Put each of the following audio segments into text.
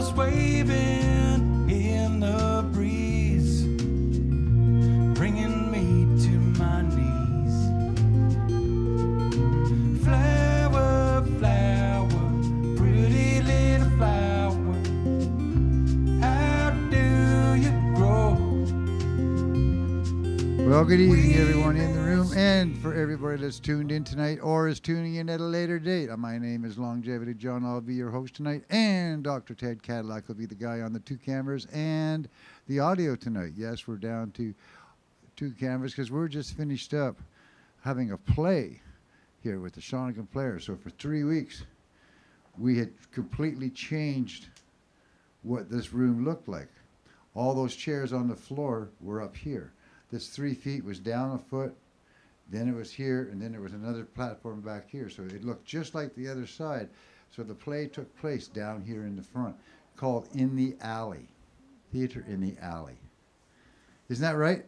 flowers waving in the breeze, bringing me to my knees. Flower, flower, pretty little flower, how do you grow? Well, good evening, everyone in the room, and for everybody that's tuned in tonight or is tuning in at a later date. My name is Longevity John. I'll be your host tonight, and Dr. Ted Cadillac will be the guy on the two cameras and the audio tonight. Yes, we're down to two cameras because we're just finished up having a play here with the Shawnigan Players. So for 3 weeks, we had completely changed what this room looked like. All those chairs on the floor were up here. This 3 feet was down a foot, then it was here, and then there was another platform back here. So it looked just like the other side. So the play took place down here in the front, called In the Alley, Theater in the Alley. Isn't that right?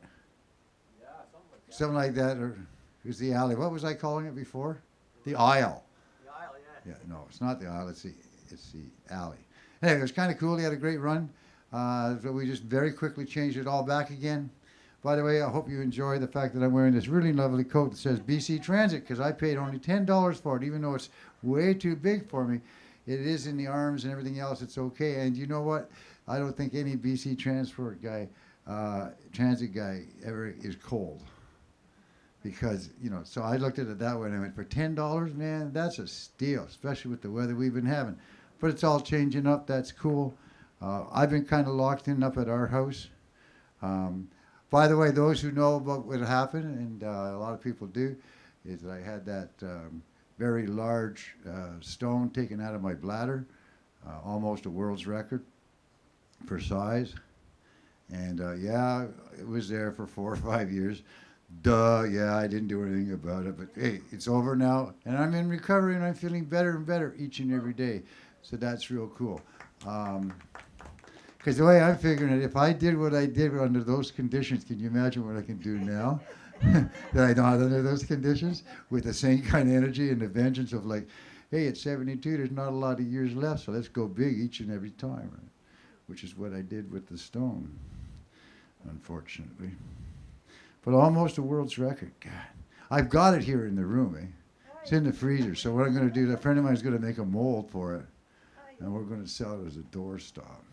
Yeah, Something like that, or it was the alley. What was I calling it before? The aisle. The aisle, yeah. Yeah, no, it's not the aisle. It's the alley. Anyway, it was kind of cool. He had a great run. So we just very quickly changed it all back again. By the way, I hope you enjoy the fact that I'm wearing this really lovely coat that says BC Transit, because I paid only $10 for it, even though it's way too big for me. It is in the arms and everything else. It's okay. And you know what? I don't think any BC transit guy ever is cold. Because, you know, so I looked at it that way and I went, for $10, man, that's a steal, especially with the weather we've been having. But it's all changing up. That's cool. I've been kind of locked in up at our house. By the way, those who know about what happened, and a lot of people do, is that I had that very large stone taken out of my bladder, almost a world's record for size. And yeah, it was there for 4 or 5 years. Duh, yeah, I didn't do anything about it. But hey, it's over now, and I'm in recovery, and I'm feeling better and better each and every day. So that's real cool. Because the way I'm figuring it, if I did what I did under those conditions, can you imagine what I can do now that I don't under those conditions with the same kind of energy and the vengeance of like, hey, at 72, there's not a lot of years left, so let's go big each and every time, right? Which is what I did with the stone, unfortunately. But almost a world's record. God, I've got it here in the room, eh? It's in the freezer, so what I'm going to do, a friend of mine is going to make a mold for it, and we're going to sell it as a doorstop.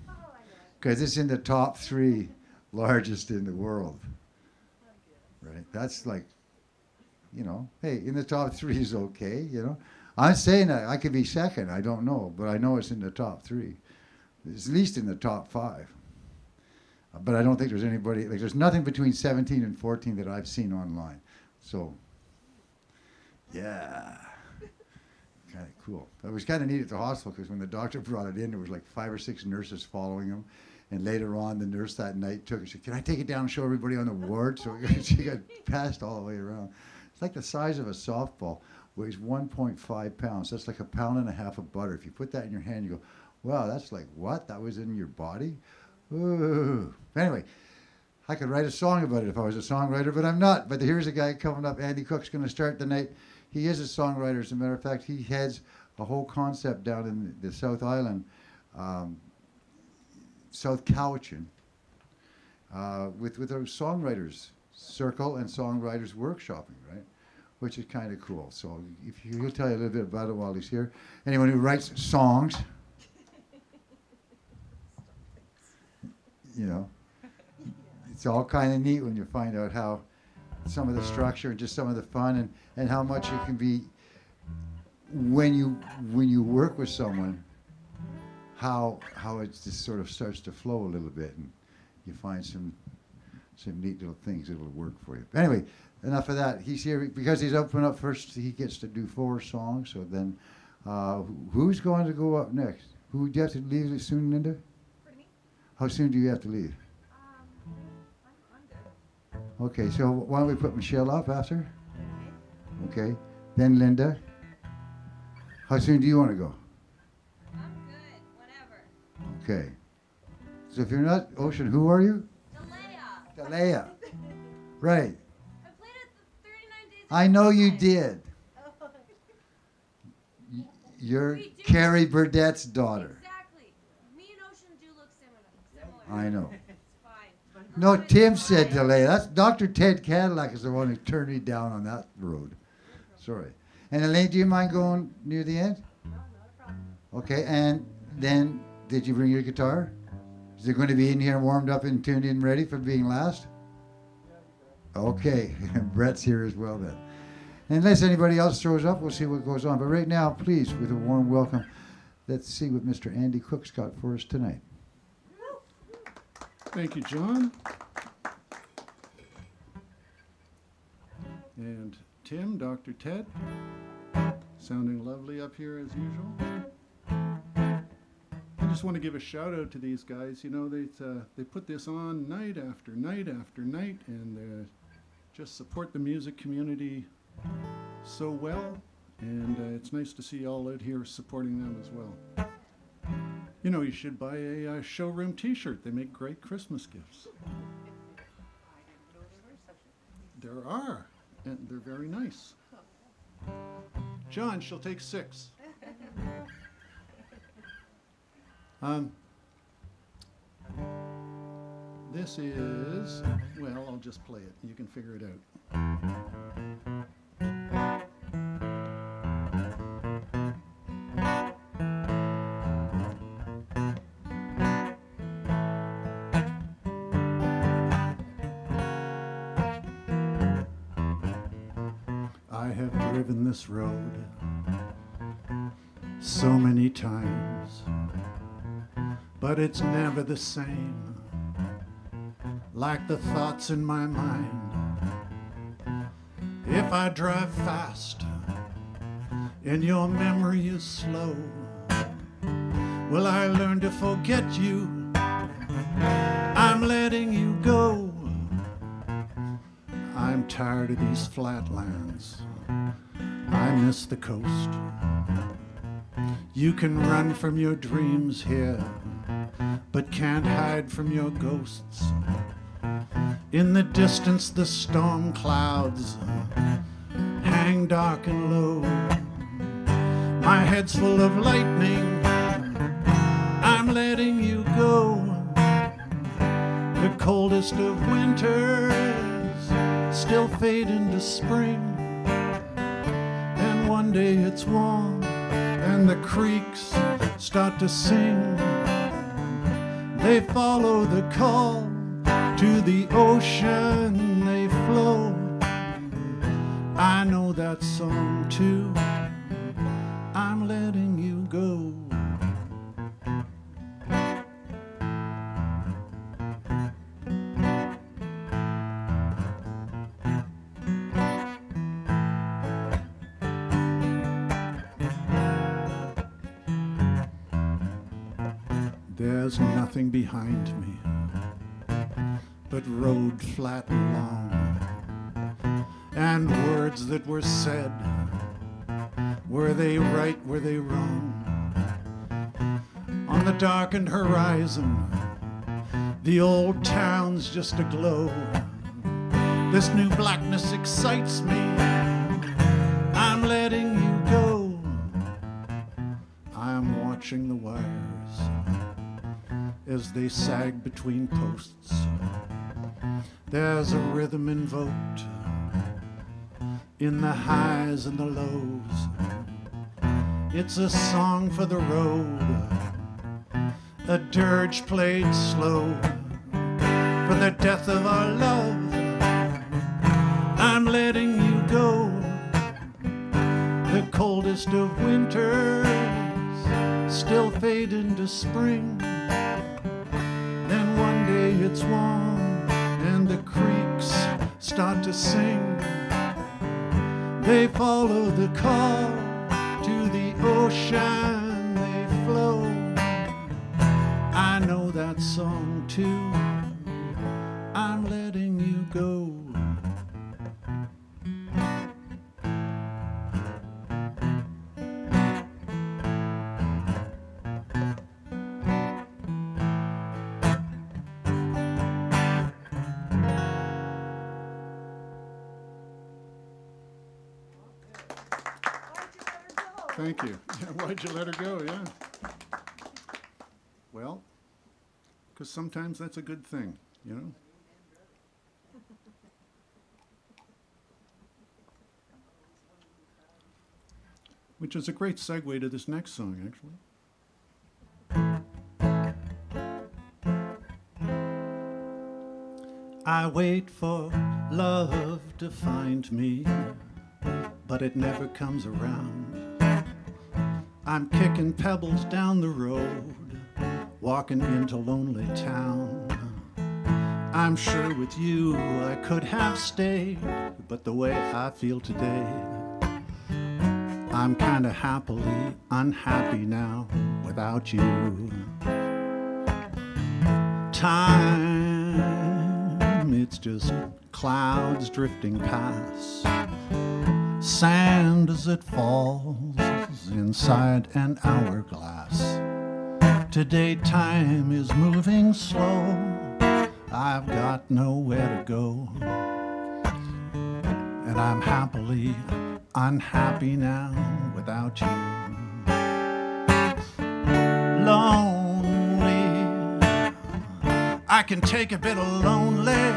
Because it's in the top 3 largest in the world, right? That's like, you know, hey, in the top 3 is okay, you know. I'm saying that I could be second, I don't know, but I know it's in the top 3. It's at least in the top 5. But I don't think there's anybody, like there's nothing between 17 and 14 that I've seen online. So, yeah. Kind of cool. It was kind of neat at the hospital because when the doctor brought it in, there was like 5 or 6 nurses following him. And later on, the nurse that night took it. She said, can I take it down and show everybody on the ward? So she got passed all the way around. It's like the size of a softball. Weighs 1.5 pounds. That's like 1.5 pounds of butter. If you put that in your hand, you go, wow, that's like what? That was in your body? Ooh. Anyway, I could write a song about it if I was a songwriter, but I'm not. But here's a guy coming up. Andy Cook's going to start the night. He is a songwriter. As a matter of fact, he heads a whole concept down in the South Island, South Cowichan, with our songwriters circle and songwriters workshopping, right? Which is kind of cool. So he'll tell you a little bit about it while he's here. Anyone who writes songs, you know, it's all kind of neat when you find out how some of the structure and just some of the fun and how much you can be when you work with someone, how it just sort of starts to flow a little bit and you find some neat little things that will work for you. But anyway, enough of that. He's here because he's opening up first. He gets to do 4 songs. So then, who's going to go up next? Who do you have to leave soon, Linda? Pardon me? How soon do you have to leave? I'm good. Okay, so why don't we put Michelle up after? Okay. Then Linda. How soon do you want to go? I'm good. Whenever. Okay. So if you're not Ocean, who are you? Delia. Right. I played at the 39 Days. I know you did. You're We do. Carrie Burdett's daughter. Exactly. Me and Ocean I know. It's fine. No, Tim said delay. That's Dr. Ted Cadillac is the one who turned me down on that road. Sorry. And Elaine, do you mind going near the end? No, not a problem. Okay, and then did you bring your guitar? Is it going to be in here warmed up and tuned in ready for being last? Okay, Brett's here as well then. Unless anybody else throws up, we'll see what goes on. But right now, please, with a warm welcome, let's see what Mr. Andy Cook's got for us tonight. Thank you, John. And Tim, Dr. Ted, sounding lovely up here as usual. I just want to give a shout out to these guys. You know, they put this on night after night after night, and just support the music community so well. And it's nice to see you all out here supporting them as well. You know, you should buy a showroom T-shirt. They make great Christmas gifts. There are, and they're very nice. John, she'll take 6. This is, well, I'll just play it. You can figure it out. I have driven this road so many times, but it's never the same, like the thoughts in my mind. If I drive fast and your memory is slow, will I learn to forget you? I'm letting you go. I'm tired of these flatlands. I miss the coast. You can run from your dreams here, but can't hide from your ghosts. In the distance, the storm clouds hang dark and low. My head's full of lightning. I'm letting you go. The coldest of winters still fade into spring, and one day it's warm and the creeks start to sing. They follow the call to the ocean, they flow. I know that song too. I'm letting you go. There's nothing behind me but road flat and long, and words that were said. Were they right, were they wrong? On the darkened horizon, the old town's just aglow. This new blackness excites me. I'm letting you go. I'm watching the wires as they sag between posts. There's a rhythm invoked in the highs and the lows. It's a song for the road, a dirge played slow for the death of our love. I'm letting you go. The coldest of winters still fade into spring. Then one day it's warm and the creeks start to sing. They follow the call to the ocean, they flow. I know that song too. I'm letting you go. Thank you. Why'd you let her go? Yeah. Well, Because sometimes that's a good thing, you know? Which is a great segue to this next song, actually. I wait for love to find me, but it never comes around. I'm kicking pebbles down the road, walking into lonely town. I'm sure with you I could have stayed, but the way I feel today, I'm kinda happily unhappy now without you. Time, it's just clouds drifting past, sand as it falls inside an hourglass. Today time is moving slow, I've got nowhere to go, and I'm happily unhappy now without you. Lonely, I can take a bit of lonely,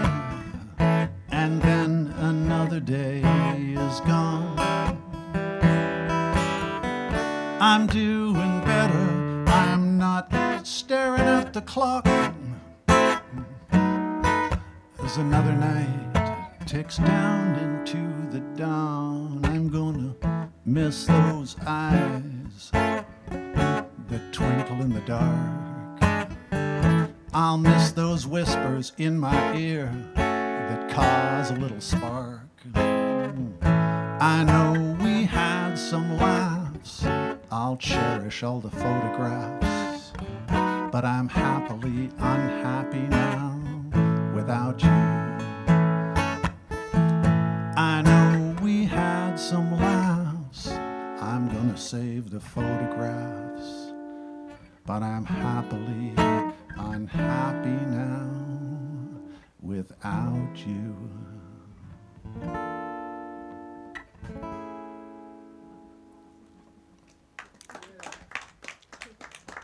and then another day is gone. I'm doing better, I'm not staring at the clock, as another night ticks down into the dawn. I'm gonna miss those eyes that twinkle in the dark. I'll miss those whispers in my ear that cause a little spark. I know we had some laughs, I'll cherish all the photographs, but I'm happily unhappy now without you. I know we had some laughs, I'm gonna save the photographs, but I'm happily unhappy now without you.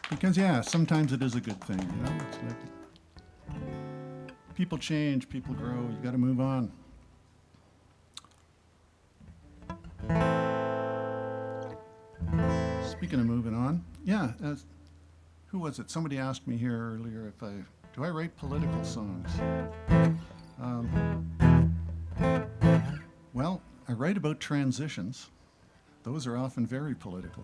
Because yeah, sometimes it is a good thing, you know? It's like people change, people grow, you gotta move on. Speaking of moving on, yeah, who was it? Somebody asked me here earlier if do I write political songs? Well, I write about transitions. Those are often very political.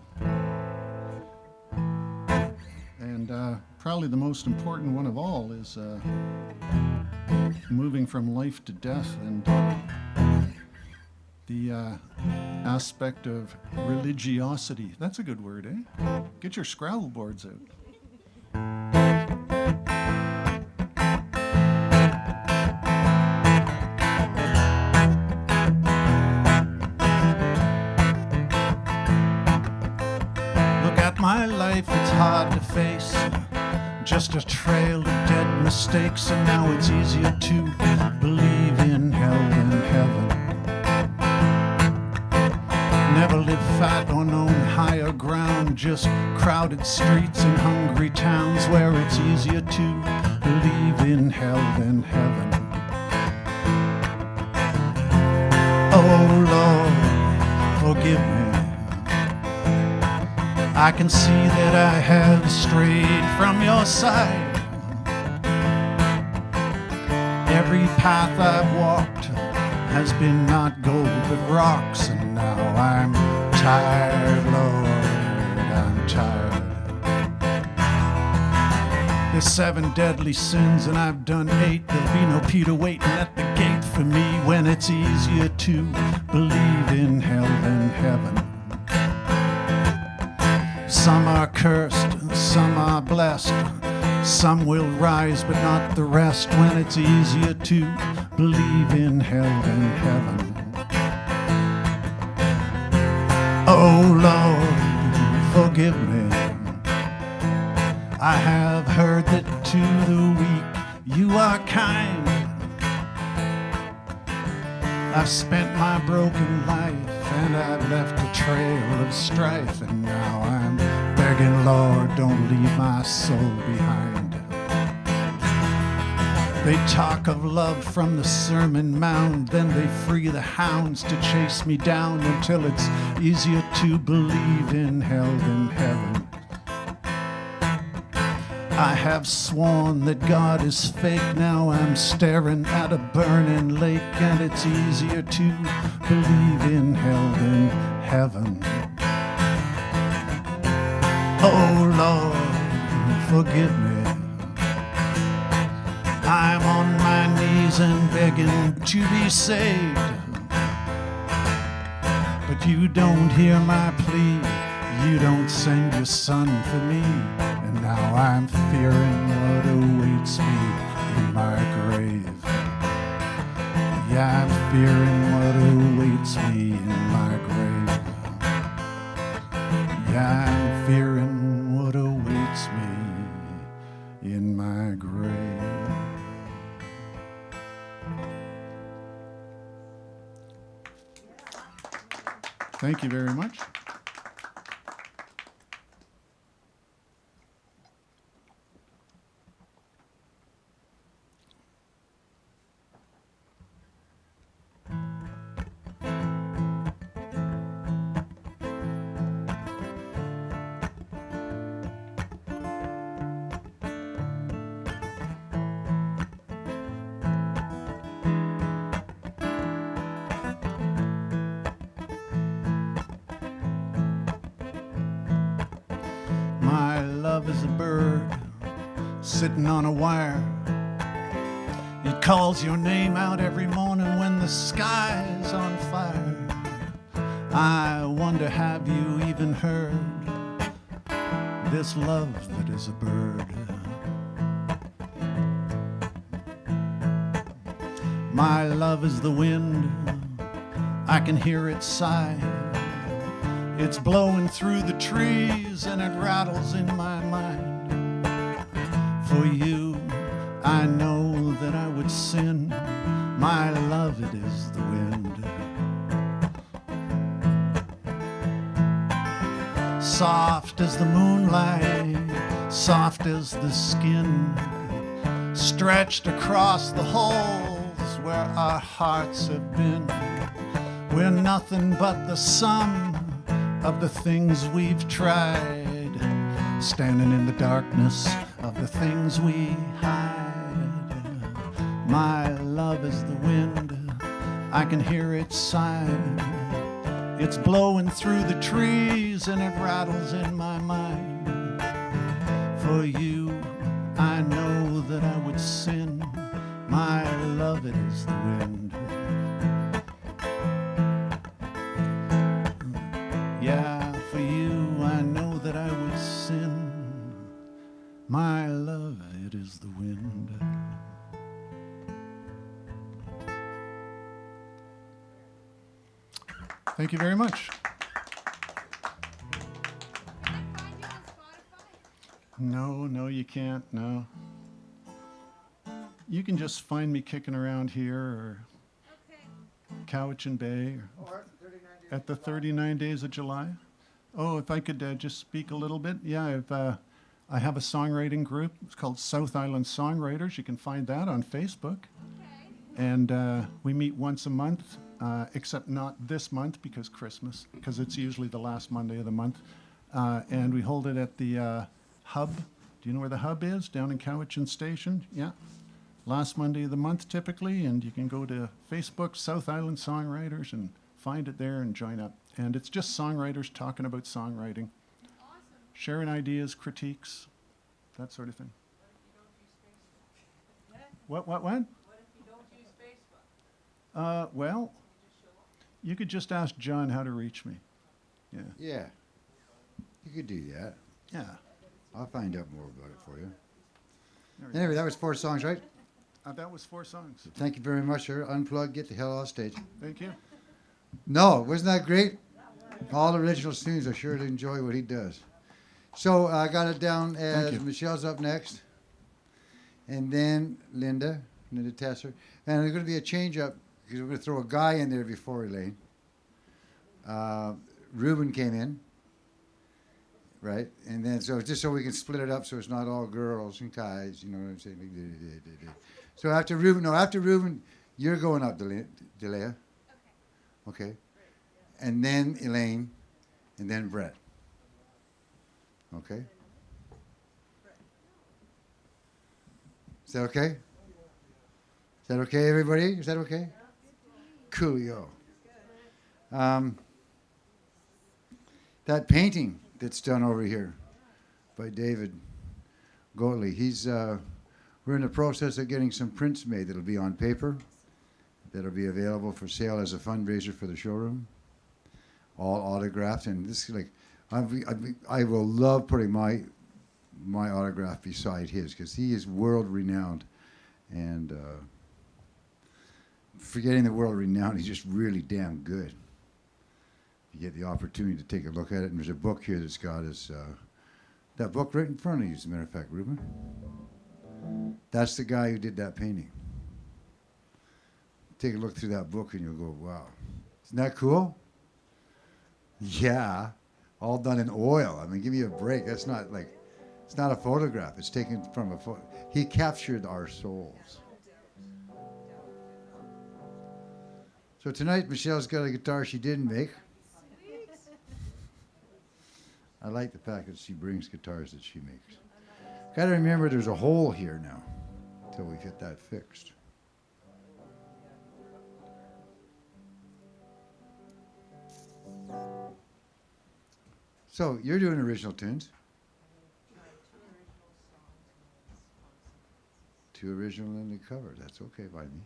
And probably the most important one of all is moving from life to death, and the aspect of religiosity. That's a good word, eh? Get your Scrabble boards out. Look at my life, it's hard to face. Just a trail of dead mistakes, and now it's easier to believe in hell than heaven. Never lived fat or known higher ground, just crowded streets and hungry towns where it's easier to believe in hell than heaven. Oh Lord, forgive me. I can see that I have strayed from your side. Every path I've walked has been not gold but rocks, and now I'm tired, Lord, I'm tired. There's 7 deadly sins and I've done 8. There'll be no Peter waiting at the gate for me when it's easier to believe in hell than heaven. Some are cursed, some are blessed. Some will rise, but not the rest, when it's easier to believe in hell than heaven. Oh Lord, forgive me. I have heard that to the weak you are kind. I've spent my broken life and I've left a trail of strife, and now I'm begging, Lord, don't leave my soul behind. They talk of love from the Sermon Mound, then they free the hounds to chase me down until it's easier to believe in hell than heaven. I have sworn that God is fake, now I'm staring at a burning lake, and it's easier to believe in hell than heaven. Oh Lord, forgive me. I'm on my knees and begging to be saved, but you don't hear my plea. You don't send your son for me, and now I'm fearing what awaits me in my grave. Yeah, I'm fearing what awaits me in my grave. Yeah, I'm fearing what awaits me in my grave. Thank you very much. My love is a bird sitting on a wire. It calls your name out every morning when the sky's on fire. I wonder, have you even heard this love that is a bird? My love is the wind, I can hear it sigh. It's blowing through the trees and it rattles in my mind. For you, I know that I would sin. My love, it is the wind. Soft as the moonlight, soft as the skin, stretched across the holes where our hearts have been. We're nothing but the sum of the things we've tried, standing in the darkness of the things we hide. My love is the wind, I can hear it sigh. It's blowing through the trees and it rattles in my mind. For you, I know that I would sin. My love, it is the wind. Yeah, for you, I know that I would sin. My love, it is the wind. Thank you very much. Can I find you on Spotify? No, you can't, no. You can just find me kicking around here or Okay. Cowichan Bay or at the 39 Days of July. Oh, if I could just speak a little bit. Yeah, I have a songwriting group. It's called South Island Songwriters. You can find that on Facebook. Okay. And we meet once a month, except not this month because Christmas, because it's usually the last Monday of the month. And we hold it at the Hub. Do you know where the Hub is? Down in Cowichan Station? Yeah. Last Monday of the month typically, and you can go to Facebook, South Island Songwriters, and find it there and join up. And it's just songwriters talking about songwriting, Awesome. sharing ideas, critiques, that sort of thing. What? What if you don't use Facebook? Well, you could just ask John how to reach me. Yeah. Yeah. You could do that. Yeah. I'll find out more about it for you. There we go. Anyway, that was 4 songs, right? That was 4 songs. Thank you very much, sir. Unplug, get the hell off stage. Thank you. No, wasn't that great? All original tunes. I sure enjoy what he does. So I got it down as you. Michelle's up next, and then Linda Tesser. And there's going to be a change up because we're going to throw a guy in there before Elaine. Ruben came in. right? And then so just so we can split it up so it's not all girls and guys, you know what I'm saying? So after Reuben, you're going up, Delia. Okay. And then Elaine, and then Brett. Okay. Is that okay? Is that okay, everybody? Is that okay? Coolio. That painting that's done over here by David Goatley, we're in the process of getting some prints made that'll be on paper, that'll be available for sale as a fundraiser for the showroom, all autographed. And this is like, I will love putting my autograph beside his because he is world renowned. And forgetting the world renowned, he's just really damn good. You get the opportunity to take a look at it, and there's a book here that's got his, that book right in front of you, as a matter of fact, Ruben. That's the guy who did that painting. Take a look through that book and you'll go, wow. Isn't that cool? Yeah, all done in oil. I mean, give me a break. That's not like, it's not a photograph. It's taken from a photo. He captured our souls. So tonight, Michelle's got a guitar she didn't make. I like the fact that she brings guitars that she makes. Got to remember there's a hole here now until we get that fixed. So you're doing original tunes. 2 original and the cover. That's okay by me.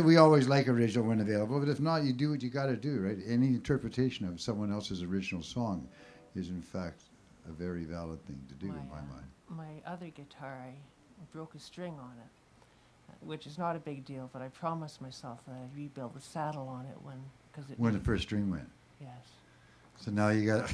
We always like original when available, but if not, you do what you got to do, right? Any interpretation of someone else's original song is, in fact, a very valid thing to do in my mind. My other guitar, I broke a string on it, which is not a big deal, but I promised myself that I'd rebuild the saddle on it when the first string went. Yes. So now you got.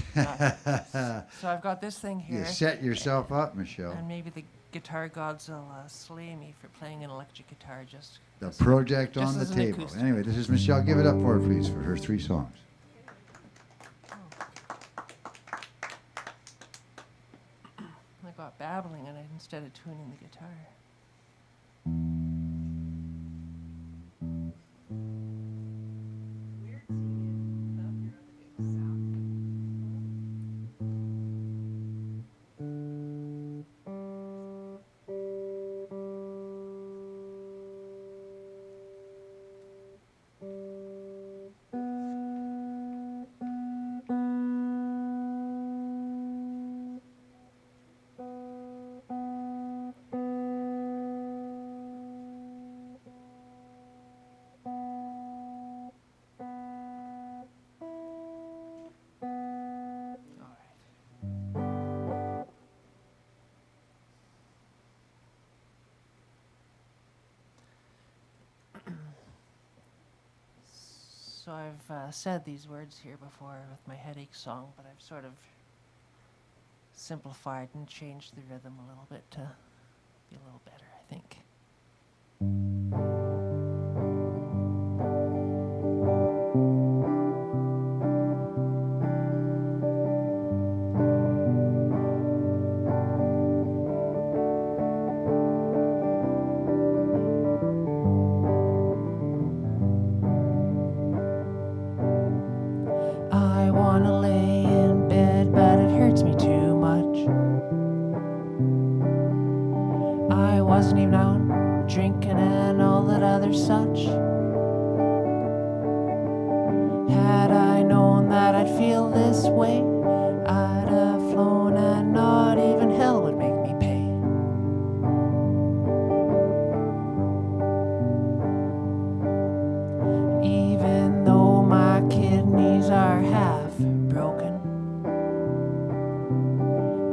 So I've got this thing here. You set yourself up, Michelle. And maybe the guitar gods will slay me for playing an electric guitar just. The project just on the as an table. acoustic. Anyway, this is Michelle. Give it up for her, please, for her 3 songs. I got babbling in it instead of tuning the guitar. So I've said these words here before with my headache song, but I've sort of simplified and changed the rhythm a little bit to be a little better, I think. I wanna lay in bed, but it hurts me too much. I wasn't even out drinking and all that other such. Had I known that I'd feel this way, I'd have flown and not even hell would make me pay. Even though my kidneys are half broken,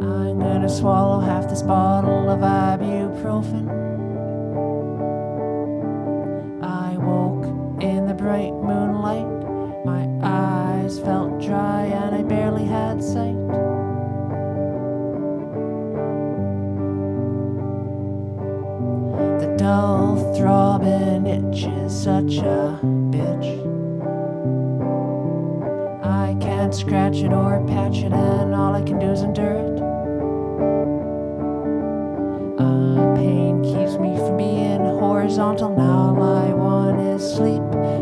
I'm gonna swallow half this bottle of ibuprofen. I woke in the bright moonlight, my eyes felt dry and I barely had sight. The dull throbbing itch is such a bitch. I can't can't scratch it or patch it, and all I can do is endure it. Pain keeps me from being horizontal. Now all I want is sleep.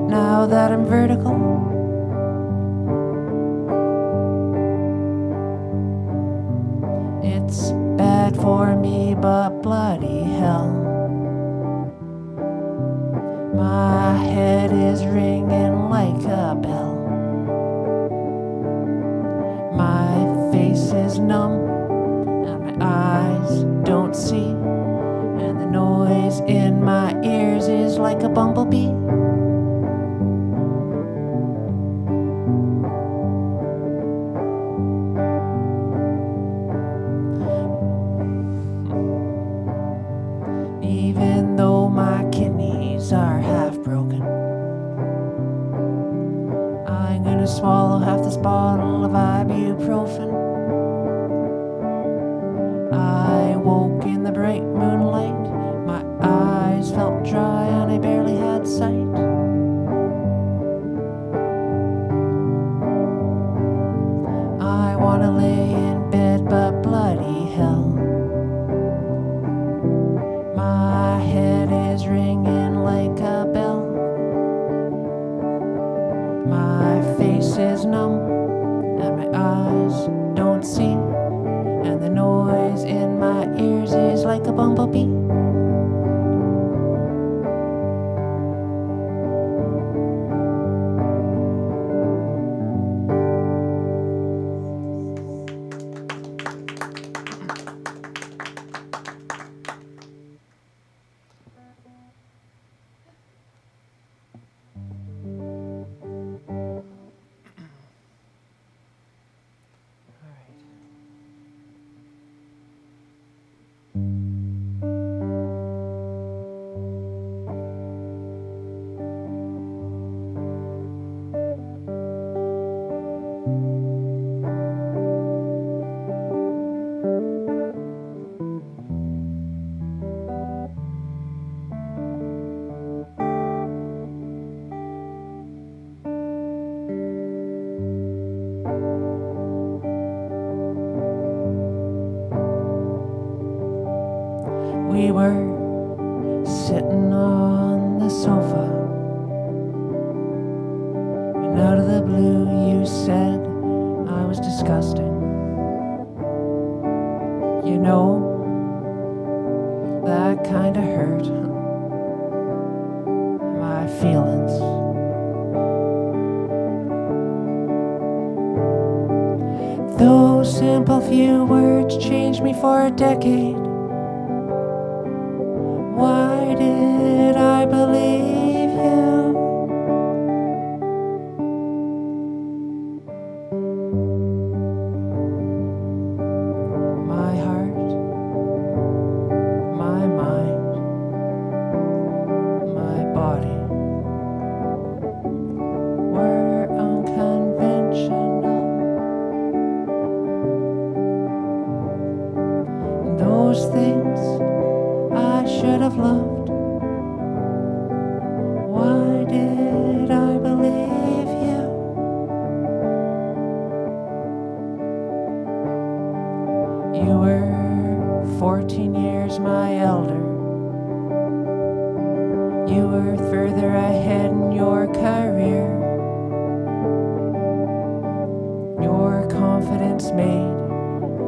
Now that I'm vertical, it's bad for me, but bloody hell. My head is ringing like a bell. My face is numb, and my eyes don't see, and the noise in my ears is like a bumblebee. Even though my kidneys are half broken, I'm gonna swallow half this bottle of ibuprofen. I woke in the bright moonlight. My eyes felt dry and I barely had sight. I wanna lay in bed, but bloody hell, my head is ringing like a bell. My face is numb and my eyes don't see, and the noise in my ears is like a bumblebee. We were sitting on the sofa, and out of the blue you said I was disgusting. You know, that kinda hurt my feelings. Those simple few words changed me for a decade. Why did I believe you? My heart, my mind, my body were unconventional. Those things I should have loved. Why did I believe you? You were 14 years my elder. You were further ahead in your career. Your confidence made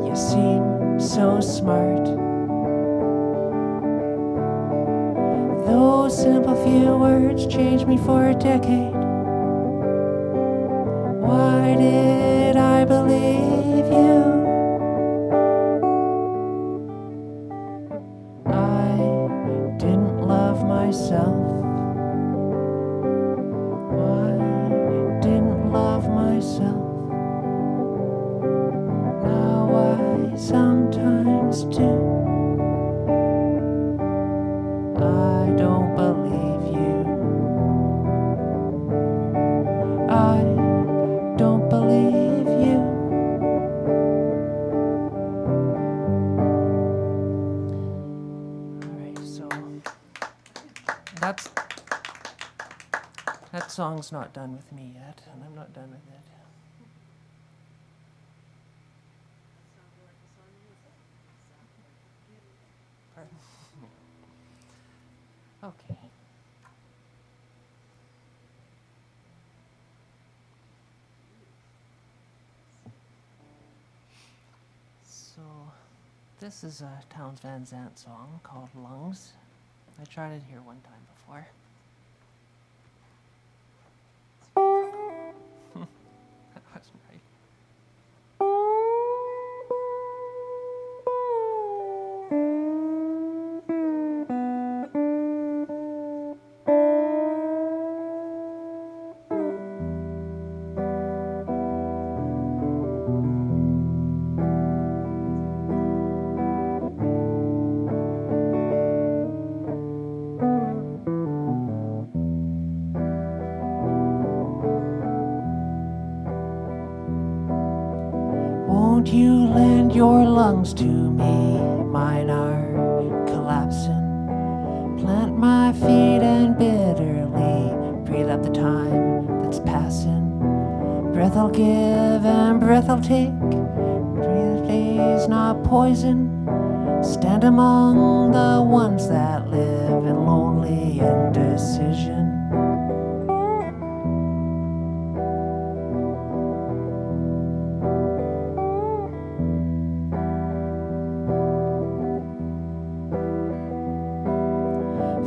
you seem so smart. Those simple few words changed me for a decade. Why did I believe you? I didn't love myself. I didn't love myself. Now I sometimes do. I don't believe you. I don't believe you. All right, so that song's not done with me yet, and I'm not done with it. part. Okay. So, this is a Towns Van Zandt song called Lungs. I tried it here one time before. That wasn't right. Won't you lend your lungs to me? Mine are collapsing. Plant my feet and bitterly breathe up the time that's passing. Breath I'll give and breath I'll take. Breathe days not poison. Stand among the ones that live in lonely indecision.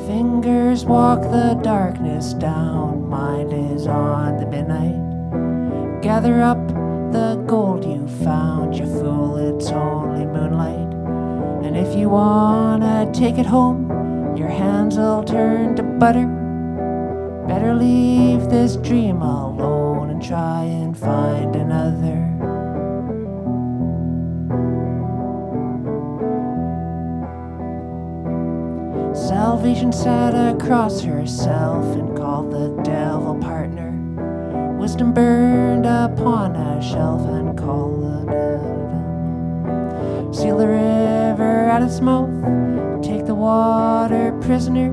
Fingers walk the darkness down, mind is on the midnight. Gather up the gold you found, you fool, it's only moonlight. And if you wanna take it home, your hands'll turn to butter. Better leave this dream alone and try and find another. Salvation sat across herself and called the devil partner. Wisdom burned upon a shelf and called the devil. Seal the river at its mouth, take the water prisoner.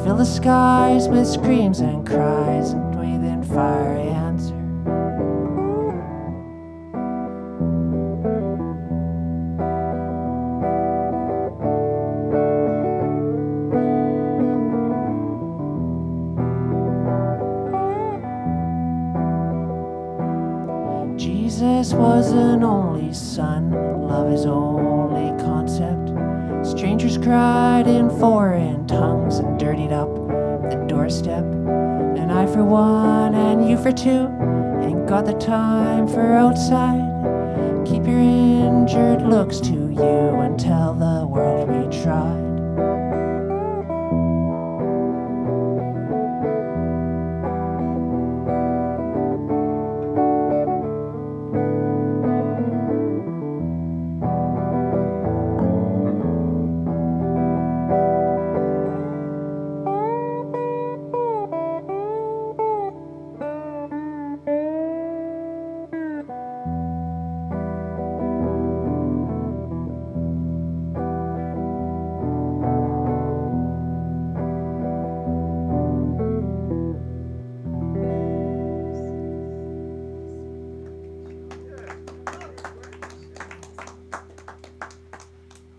Fill the skies with screams and cries and within fiery answer. Jesus was an only son, love his only concept. Strangers cried in foreign tongues and dirtied up the doorstep. And I for one and you for two ain't got the time for outside. Keep your injured looks to you and tell the world we tried.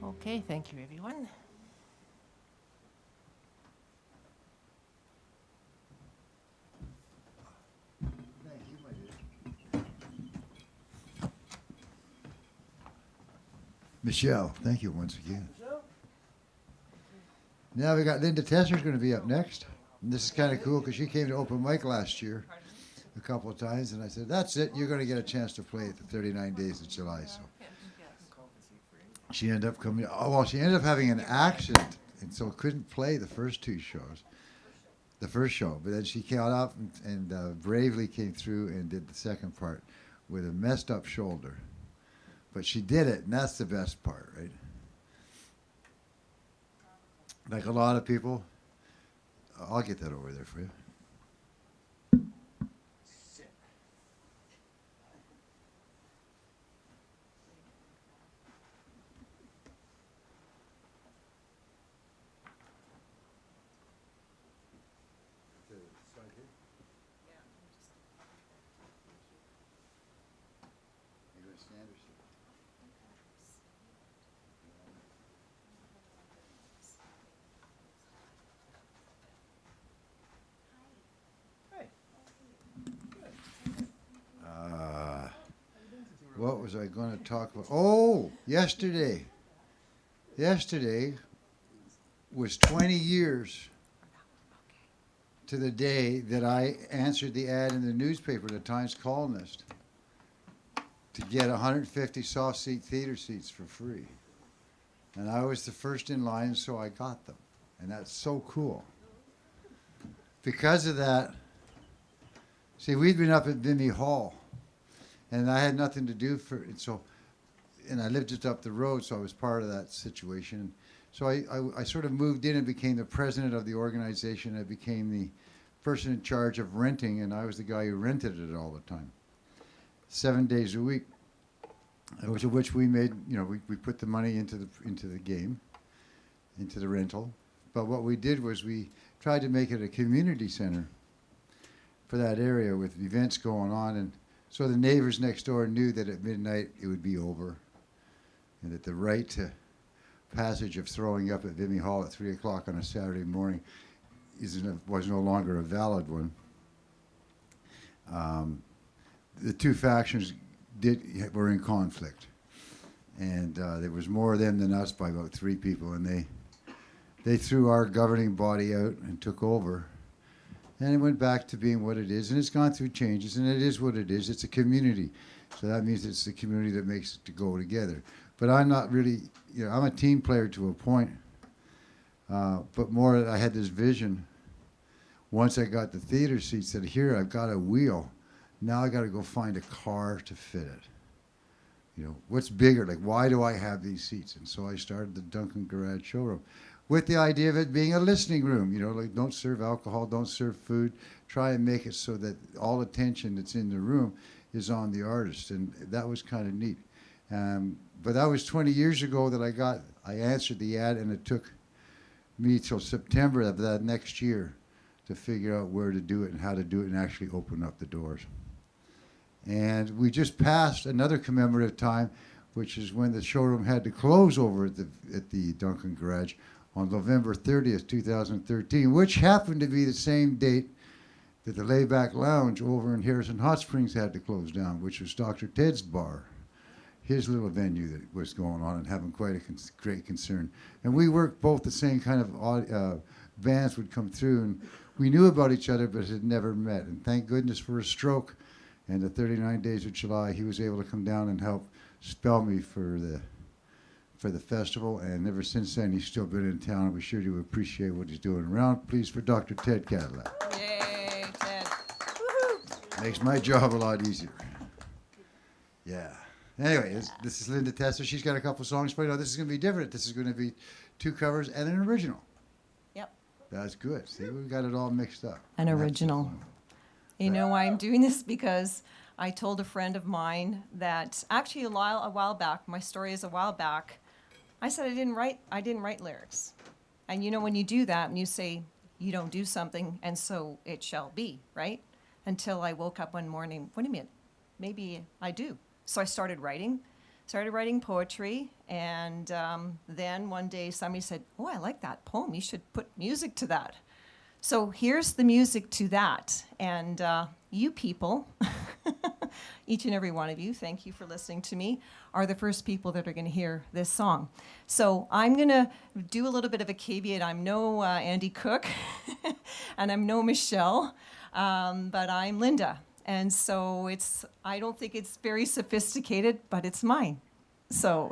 Okay, thank you everyone. Thank you, my dear. Michelle, thank you once again. Now we got Linda Tesser's going to be up next. And this is kind of cool because she came to open mic last year a couple of times, and I said, "That's it. You're going to get a chance to play at the 39 Days of July." So she ended up coming. Oh well, she ended up having an accident, and so couldn't play the first two shows. The first show, but then she came out and bravely came through and did the second part with a messed up shoulder. But she did it, and that's the best part, right? Like a lot of people, I'll get that over there for you. what was I going to talk about? Oh, yesterday. Yesterday was 20 years to the day that I answered the ad in the newspaper, the Times Colonist, to get 150 soft seat theater seats for free. And I was the first in line, so I got them. And that's so cool. Because of that, see, we'd been up at Vimy Hall, and I had nothing to do for it. So, and I lived just up the road, so I was part of that situation. So I sort of moved in and became the president of the organization. I became the person in charge of renting, and I was the guy who rented it all the time, 7 days a week. Which we made, you know, we put the money into the game, into the rental. But what we did was we tried to make it a community center for that area with events going on, and so the neighbors next door knew that at midnight it would be over, and that the right to passage of throwing up at Vimy Hall at 3 o'clock on a Saturday morning was no longer a valid one. The two factions were in conflict, and there was more of them than us by about 3 people, and they threw our governing body out and took over, and it went back to being what it is, and it's gone through changes, and it is what it is. It's a community, so that means it's the community that makes it to go together. But I'm not really, you know, I'm a team player to a point, but more that I had this vision. Once I got the theater seats, that here I've got a wheel. Now I got to go find a car to fit it. You know, what's bigger? Like, why do I have these seats? And so I started the Duncan Garage Showroom with the idea of it being a listening room. You know, like, don't serve alcohol, don't serve food. Try and make it so that all attention that's in the room is on the artist. And that was kind of neat. But that was 20 years ago that I answered the ad, and it took me till September of that next year to figure out where to do it and how to do it and actually open up the doors. And we just passed another commemorative time, which is when the showroom had to close over at the Duncan Garage on November 30th, 2013, which happened to be the same date that the Layback Lounge over in Harrison Hot Springs had to close down, which was Dr. Ted's bar, his little venue that was going on and having quite a great concern. And we worked both the same kind of bands would come through, and we knew about each other but had never met. And thank goodness for a stroke. And the 39 Days of July, he was able to come down and help spell me for the festival. And ever since then, he's still been in town, and we sure do appreciate what he's doing. Round, please, for Dr. Ted Cadillac. Yay, Ted. Makes my job a lot easier. Yeah. Anyway, this is Linda Tester. She's got a couple songs for you. Now, this is going to be different. This is going to be 2 covers and an original. Yep. That's good. See, we've got it all mixed up. An original. You know why I'm doing this? Because I told a friend of mine that actually a while back, my story is a while back, I said I didn't write lyrics. And you know, when you do that and you say you don't do something and so it shall be, right? Until I woke up one morning, what do you mean? Maybe I do. So I started writing poetry, and then one day somebody said, oh, I like that poem, you should put music to that. So here's the music to that. And you people, each and every one of you, thank you for listening to me, are the first people that are going to hear this song. So I'm going to do a little bit of a caveat. I'm no Andy Cook, and I'm no Michelle, but I'm Linda. And so I don't think it's very sophisticated, but it's mine. So,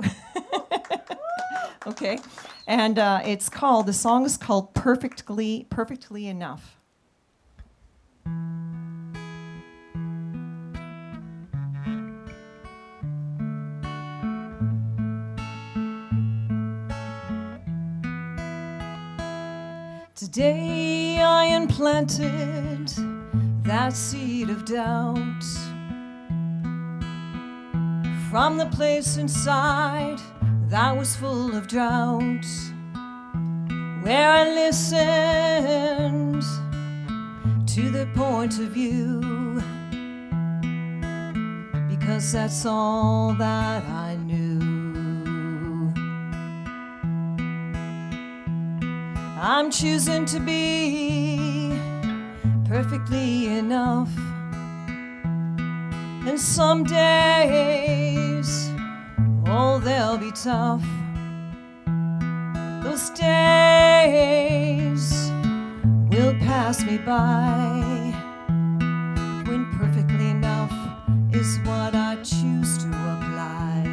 okay. And the song is called Perfectly Enough. Today I implanted that seed of doubt from the place inside that was full of drought, where I listened to the point of view, because that's all that I knew. I'm choosing to be perfectly enough, And some days, oh, they'll be tough. Those days will pass me by, when perfectly enough is what I choose to apply.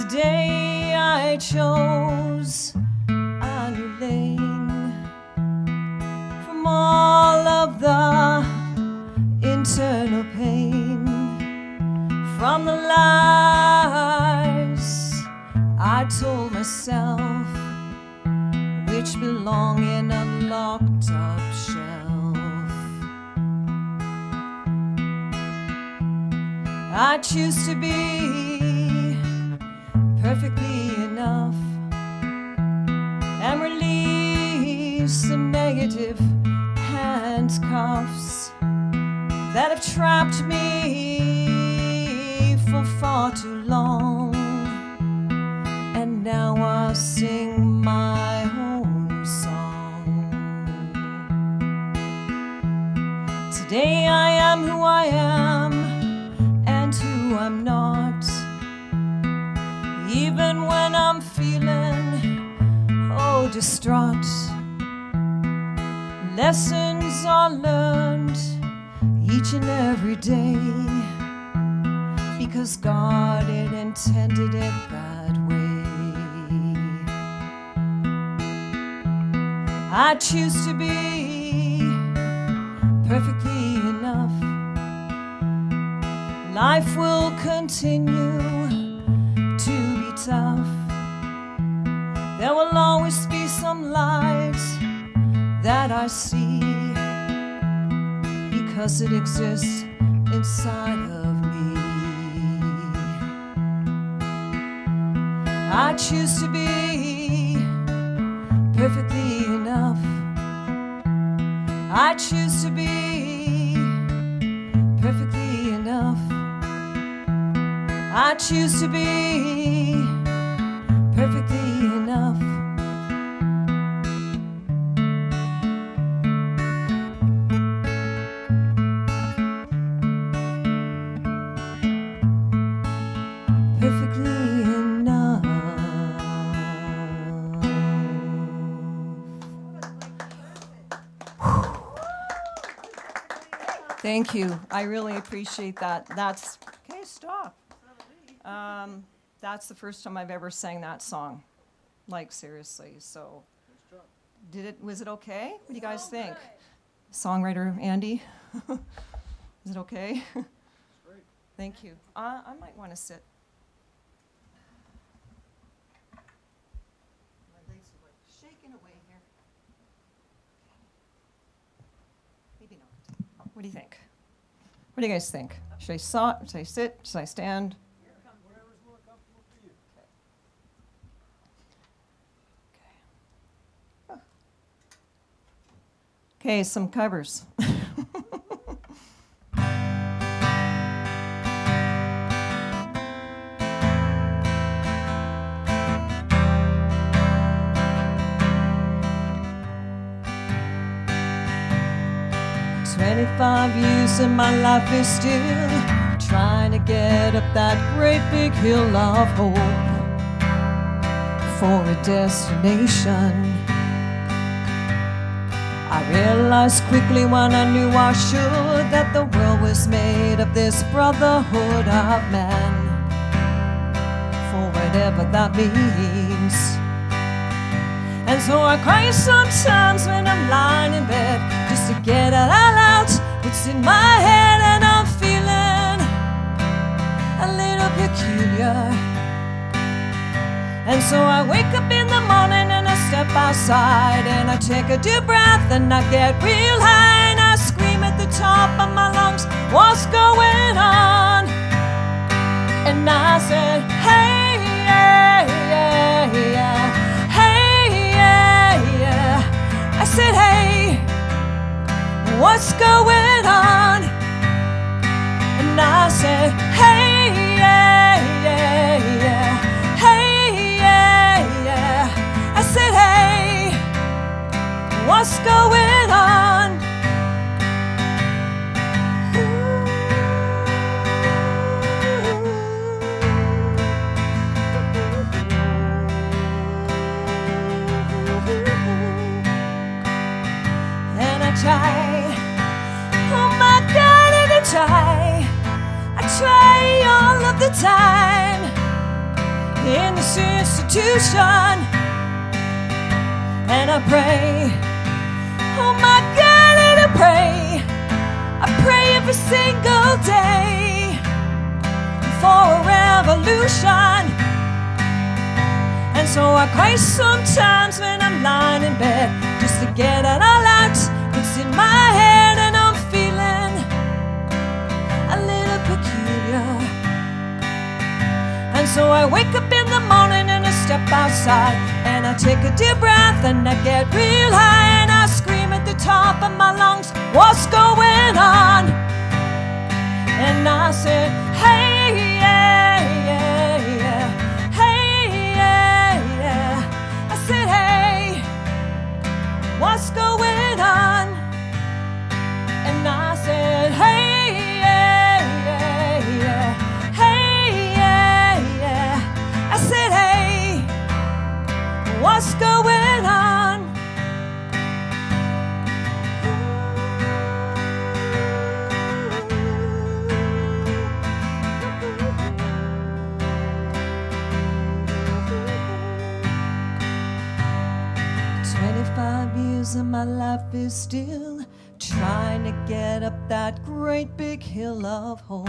Today I chose a new lane from all of the internal pain, from the lies I told myself, which belong in a locked up shelf. I choose to be perfectly enough and release the negative handcuffs that have trapped me for far too long. And now I sing my own song. Today I am who I am and who I'm not, even when I'm feeling, oh, distraught. Lessons are learned each and every day, because God had intended it that way. I choose to be perfectly enough. Life will continue to be tough. There will always be some light that I see, because it exists inside of me. I choose to be perfectly enough. I choose to be perfectly enough. I choose to be perfectly enough. Perfectly enough. Thank you. I really appreciate that. That's okay. Stop. That's the first time I've ever sang that song. Like, seriously. So, was it okay? What do you guys think? Songwriter Andy? Is it okay? Thank you. I might want to sit. My legs are like shaking away here. Maybe not. What do you think? What do you guys think? Should I sit? Should I stand? Whatever's more comfortable for you. Okay, some covers. 25 years and my life is still trying to get up that great big hill of hope for a destination. I realized quickly when I knew I should that the world was made of this brotherhood of man, for whatever that means. And so I cry sometimes when I'm lying in bed, just to get it all out what's in my head. And I'm feeling a little peculiar. And so I wake up in the morning and I step outside and I take a deep breath and I get real high and I scream at the top of my lungs, what's going on? And I said, hey, yeah, yeah, yeah. I said, hey, what's going on? And I said, hey, yeah, yeah, yeah. Hey, yeah, yeah. I said, hey, what's going on? in this institution, and I pray, oh my God, and I pray every single day for a revolution. And so I cry sometimes when I'm lying in bed, just to get it all out that's in my head, and I'm feeling a little peculiar. And so I wake up in the morning and I step outside, and I take a deep breath and I get real high, and I scream at the top of my lungs, what's going on? And I said, hey, yeah, yeah, yeah, hey, yeah, yeah. I said, hey, what's going on? And I said, hey, yeah, yeah, yeah, hey, yeah, yeah. I said, hey, what's going on? 25 years of my life is still trying to get up that great big hill of hope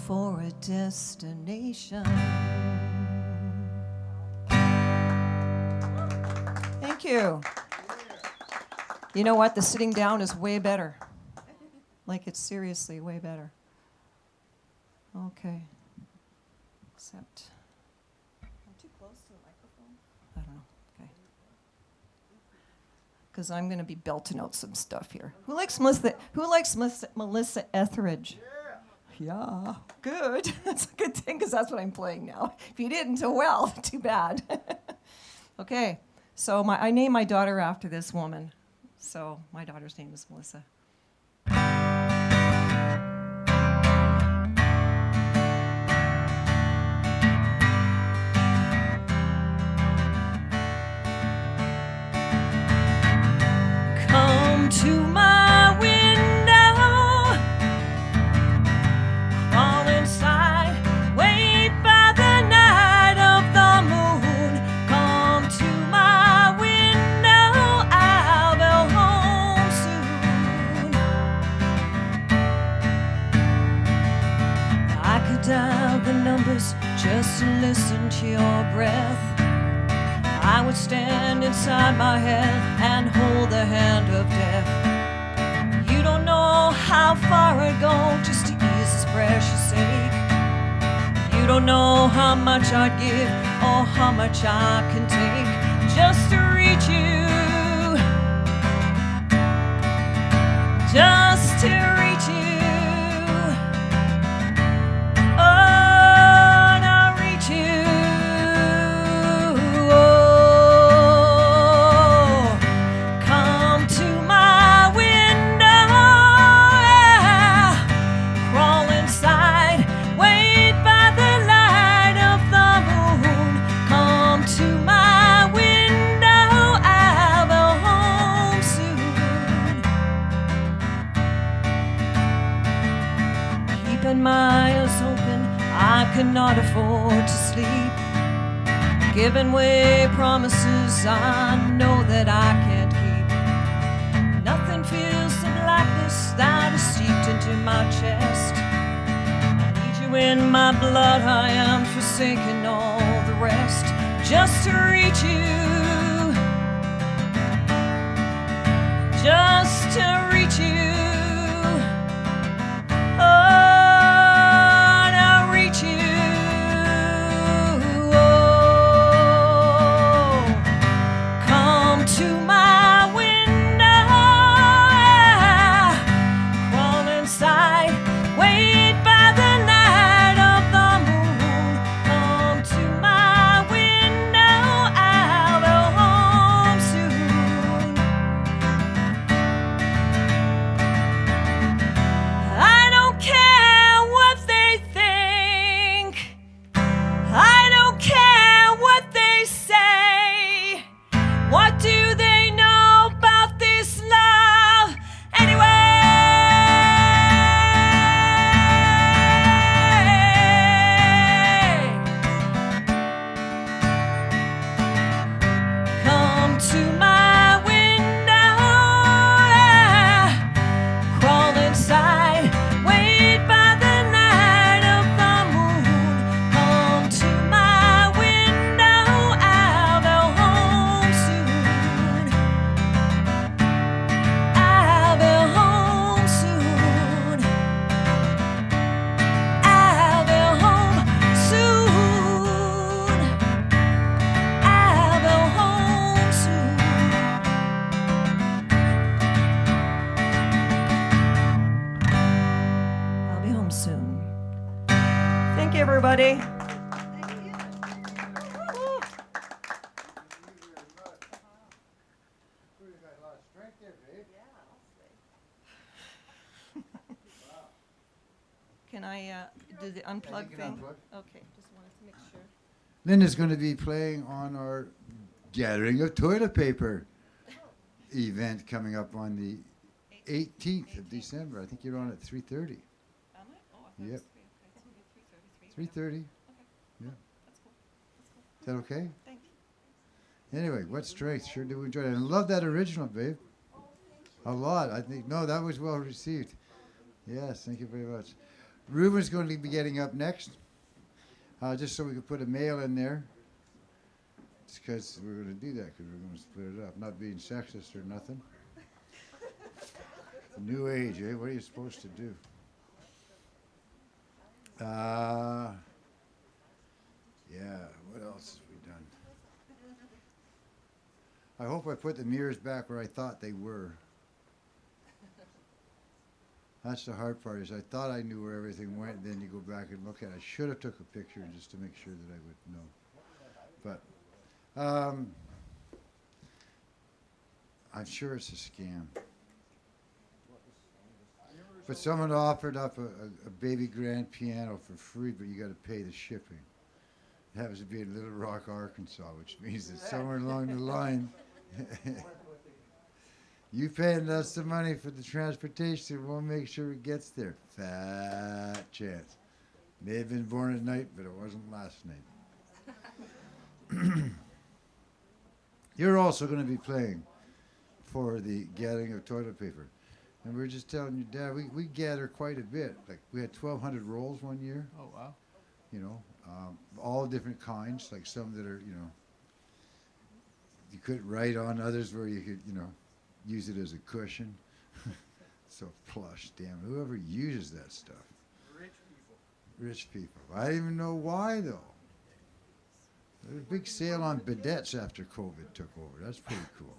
for a destination. Thank you. You know what? The sitting down is way better. Like, it's seriously way better. Okay. Except, am I too close to the microphone? I don't know. Okay. Because I'm going to be belting out some stuff here. Who likes Melissa Etheridge? Yeah, good. That's a good thing, because that's what I'm playing now. If you didn't, oh well, too bad. Okay, so I named my daughter after this woman. So my daughter's name is Melissa. Come to my window, crawl inside, wait by the night of the moon. Come to my window, I'll be home soon. I could dial the numbers just to listen to your breath. I would stand inside my head and hold the hand of death. You don't know how far I'd go just to ease this precious ache. You don't know how much I'd give or how much I can take just to reach you. Just to reach you. My eyes open, I cannot afford to sleep. Giving way promises I know that I can't keep. Nothing feels the blackness that is seeped into my chest. I need you in my blood, I am forsaking all the rest just to reach you. Just to reach you. I do the unplug can thing? unplug. Okay, just wanted to make sure. Linda's going to be playing on our gathering of toilet paper event coming up on the 18th of December. I think you're on at 3:30. Am I? Oh, I thought it Yep. was 3. Okay, so it'll be 3:33. 3:30. Yeah. That's cool. Is that okay? Thank you. Anyway, what strength. Sure do enjoy it. I love that original, babe. A lot. I think, no, that was well received. Yes, thank you very much. Ruben's going to be getting up next. Just so we can put a male in there. It's because we're going to do that, because we're going to split it up. Not being sexist or nothing. New age, eh? What are you supposed to do? Yeah, what else have we done? I hope I put the mirrors back where I thought they were. That's the hard part, is I thought I knew where everything went, then you go back and look at it. I should have took a picture just to make sure that I would know. But I'm sure it's a scam. But someone offered up a baby grand piano for free, but you got to pay the shipping. It happens to be in Little Rock, Arkansas, which means that somewhere along the line, you paying us the money for the transportation, we'll make sure it gets there. Fat chance. May have been born at night, but it wasn't last night. You're also going to be playing for the gathering of toilet paper. And we were just telling your dad, we gather quite a bit. Like, we had 1,200 rolls one year. Oh, wow. You know, all different kinds, like some that are, you know, you couldn't write on, others where you could, you know, use it as a cushion. So plush, damn, whoever uses that stuff. Rich people. Rich people. I don't even know why, though. There was a big sale on bidets after COVID took over. That's pretty cool.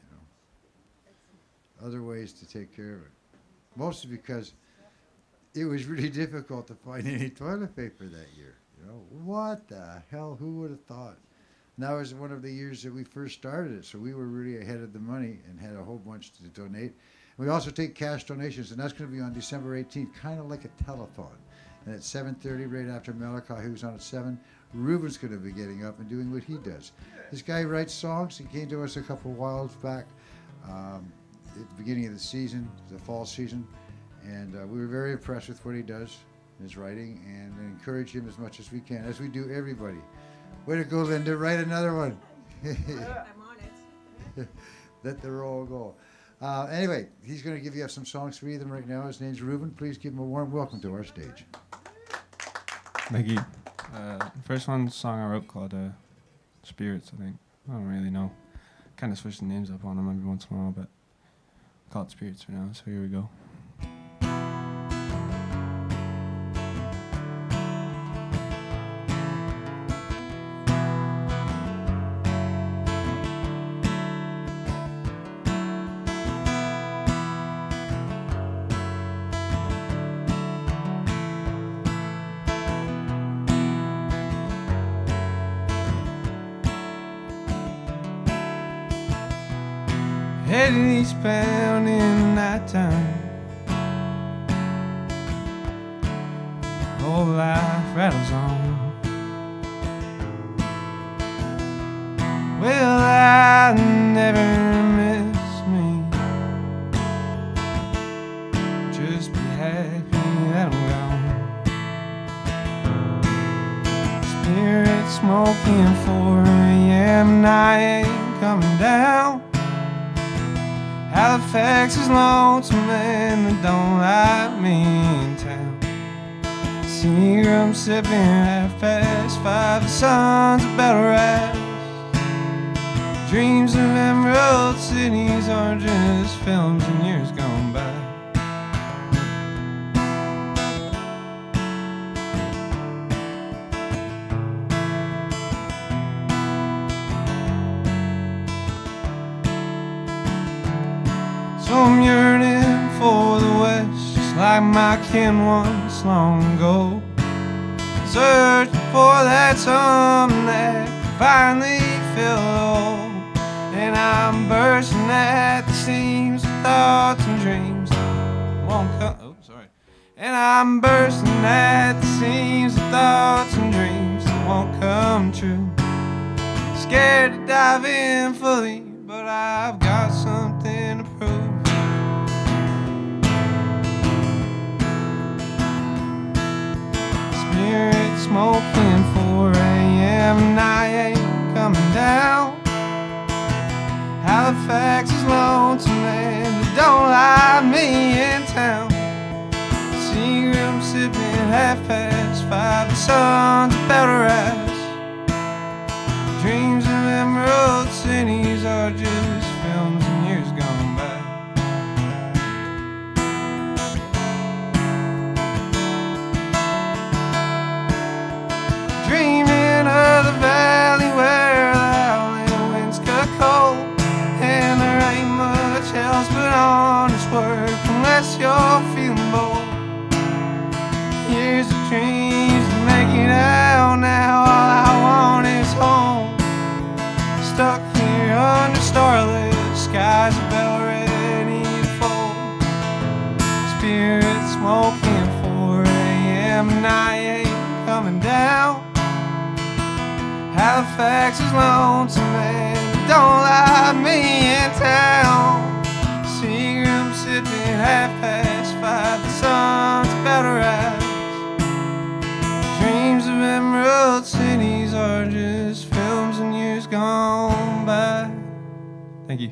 You know, other ways to take care of it. Mostly because it was really difficult to find any toilet paper that year. You know, what the hell? Who would have thought? And that was one of the years that we first started it, so we were really ahead of the money and had a whole bunch to donate. And we also take cash donations, and that's going to be on December 18th, kind of like a telethon. And at 7:30, right after Malachi, who's on at 7, Ruben's going to be getting up and doing what he does. This guy writes songs. He came to us a couple of whiles back at the beginning of the season, the fall season, and we were very impressed with what he does, his writing, and encourage him as much as we can, as we do everybody. Way to go, Linda. Write another one. I'm on it. Let the roll go. Anyway, he's going to give you some songs for them right now. His name's Ruben. Please give him a warm welcome to our stage. Thank you. First one song I wrote called Spirits, I think. I don't really know. Kind of switch the names up on them every once in a while, but I'll call it Spirits for now, so here we go. Headed eastbound in the nighttime, whole life rattles on. Will I never miss me? Just be happy that I'm gone. Spirit smoking 4 a.m. and I ain't coming down. Halifax is lonesome and they don't like me in town. Seagram sipping half past 5, the sun's about to rise. Dreams of emerald cities are just films in years gone by. So I'm yearning for the West, just like my kin once long ago. Searching for that something that could finally fill the hole. And I'm bursting at the seams of thoughts and dreams that won't come. Oh, sorry. And I'm bursting at the seams of thoughts and dreams that won't come true. Scared to dive in fully, but I've got something to prove. Spirit smoking 4 a.m. and I ain't coming down. Halifax is lonesome and they don't like me in town. Seagram sipping 5:30, the sun's about to rise. Dreams of emerald cities are just films and years gone by. Dreaming of the valley where the howling winds cut cold, and there ain't much else but honest work unless you're feeling bold. Years of dreams to make it out, now all I want is home. Stuck here under starlit skies, about ready to fold. Spirit smoking 4 a.m. and I ain't coming down. Halifax is lonesome and don't like me in town. Seagram sipping 5:30, the sun's about to rise. Dreams of emerald cities are just films and years gone by. Thank you.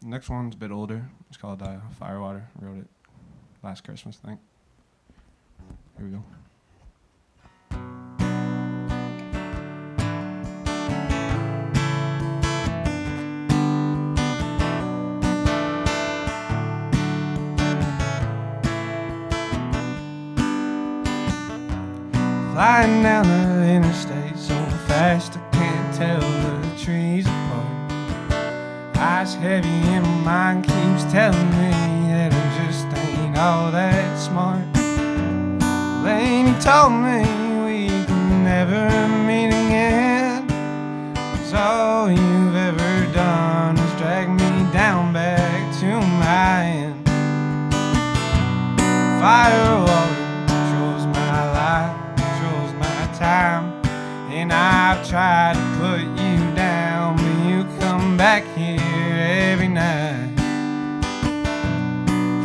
Next one's a bit older. It's called Firewater. I wrote it last Christmas, I think. Here we go. Flying down the interstate so fast I can't tell the trees apart. Eyes heavy and my mind keeps telling me that I just ain't all that smart. Laney told me we can never meet again, 'cause all you've ever done is drag me down back to my end. Firewater controls my life, controls my time, and I've tried to put you down, but you come back here every night.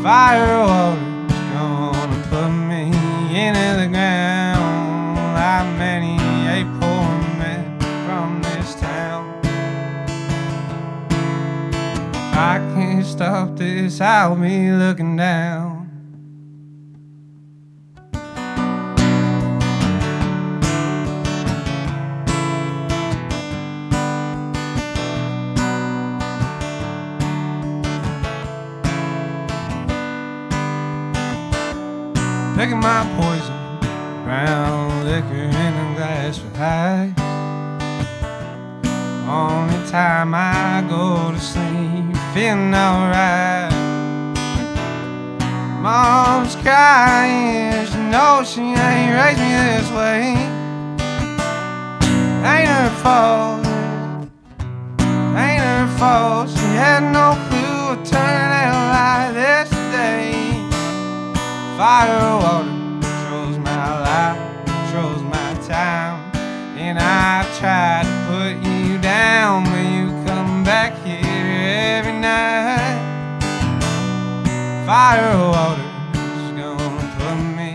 Firewater's gonna put me into the ground like many a poor man from this town. If I can't stop this, I'll be looking down. Picking my poison, brown liquor in a glass with ice. Only time I go to sleep, feeling alright. Mom's crying, she knows she ain't raised me this way. Ain't her fault, ain't her fault. She had no clue of turning out like this today. Firewater controls my life, controls my time, and I tried to put you down, but you come back here every night. Firewater's gonna put me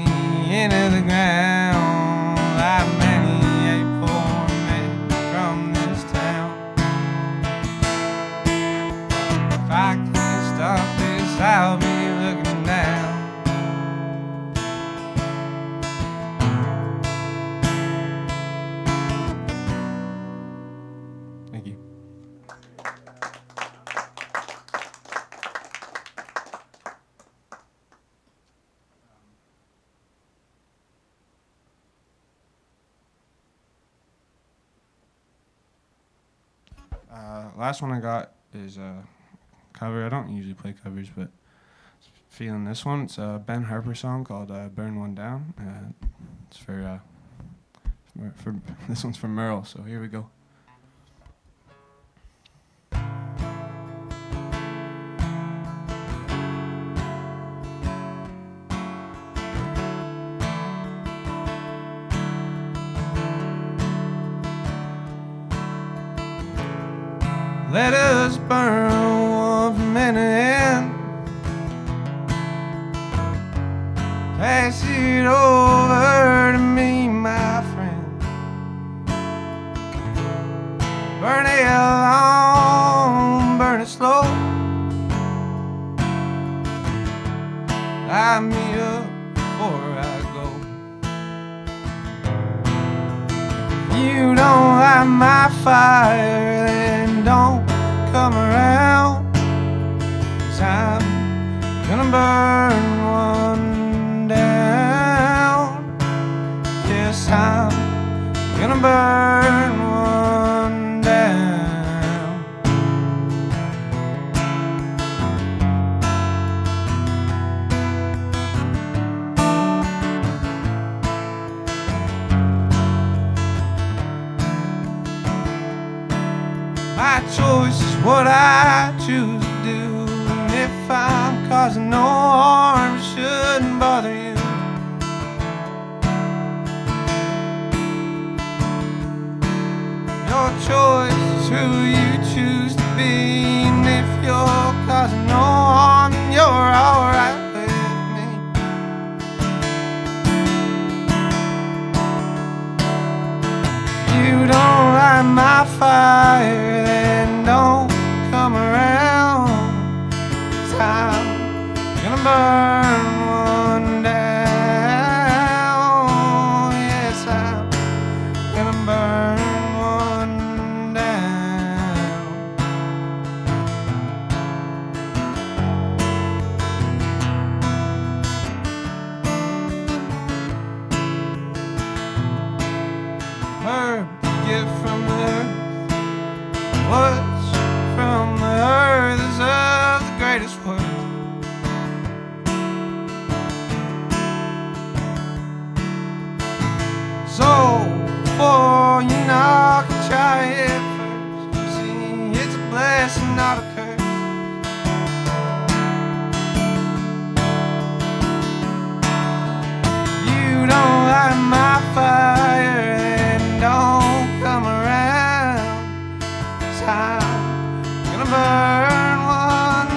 into the ground like many a poor man from this town. If I can't stop this, I'll be looking down. Thank you. Last one I got is a cover. I don't usually play covers, but feeling this one. It's a Ben Harper song called "Burn One Down." It's for This one's for Merle, so here we go. Let us burn one for minute. Pass it over to me, my friend. Burn it long, burn it slow. Light me up before I go. If you don't light my fire, then don't come around. 'Cause I'm gonna burn one down. Yes, I'm gonna burn one down. My choice is what I choose to do. And if I'm causing no harm, it shouldn't bother you. Your choice is who you choose to be. And if you're causing no harm, then you're alright with me. You don't light my fire, then don't come around. 'Cause I'm gonna burn one down. Yes, I'm gonna burn one down. Herb get from the earth. What's from the earth is of the greatest worth. So before you knock, try it first. See, it's a blessing, not a curse. You don't light my fire, then don't come around. 'Cause I'm gonna burn one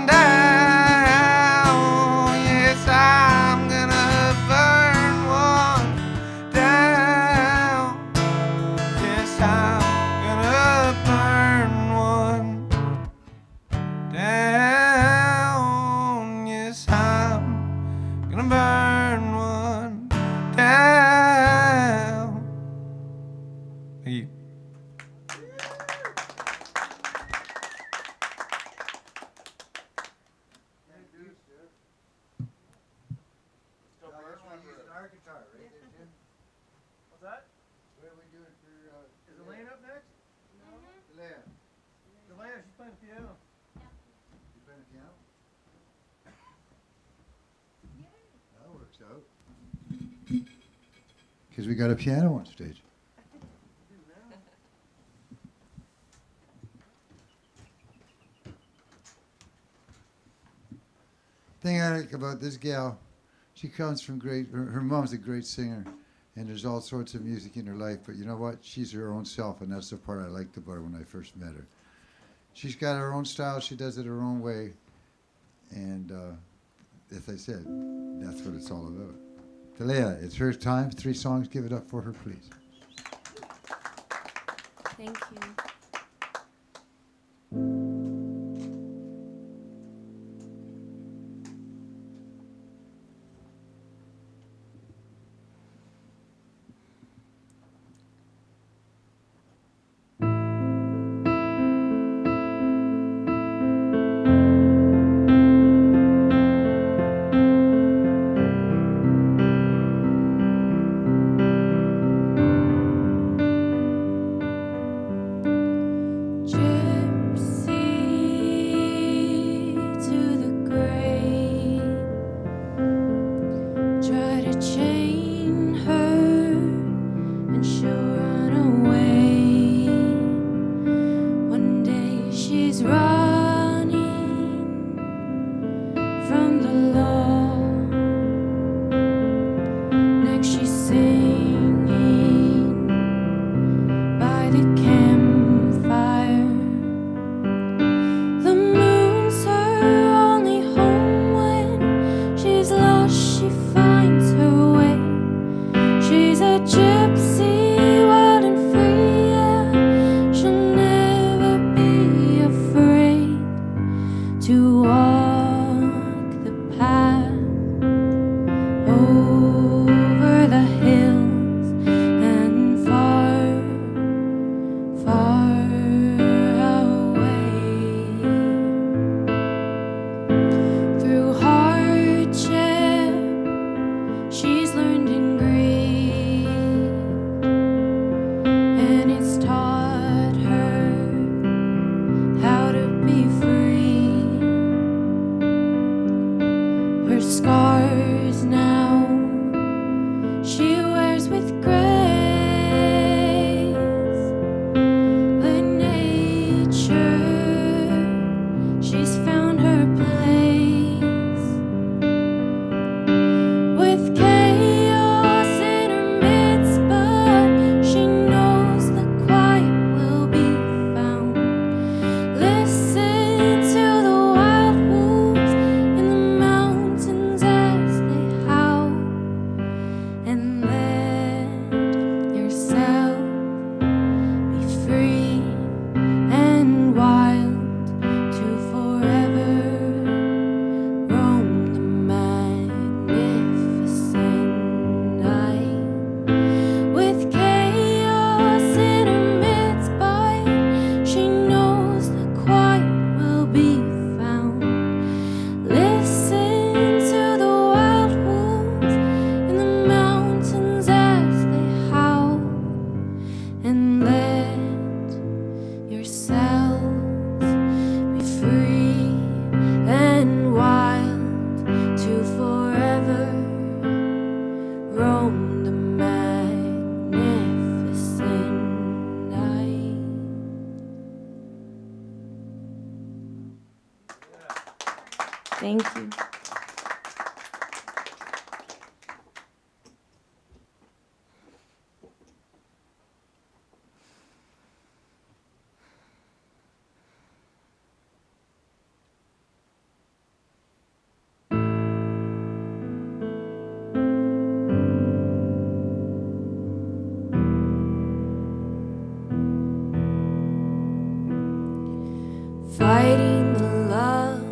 down. Yes, I'm gonna burn one down. Yes, I'm gonna burn one down. Yes, I'm gonna burn one down. Thank you. Our guitar, right? What's that? What are we doing for, Is Elaine up next? Leah? Elaine, she's playing the piano. You playing the piano? That works out. Because we got a piano on stage. Thing I like about this gal, she comes from her mom's a great singer, and there's all sorts of music in her life, but you know what? She's her own self, and that's the part I liked about her when I first met her. She's got her own style, she does it her own way, and as I said, that's what it's all about. Talia, it's her time, 3 songs, give it up for her, please. Thank you. Thank you. Fighting the love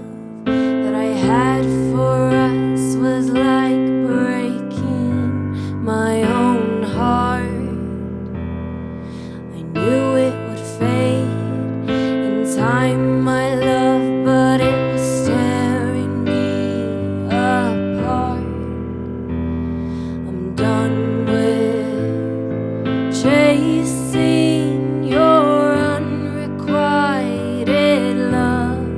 that I had for us was like breaking my own heart. I knew it would fade in time, my love, but it was tearing me apart. I'm done with chasing your unrequited love.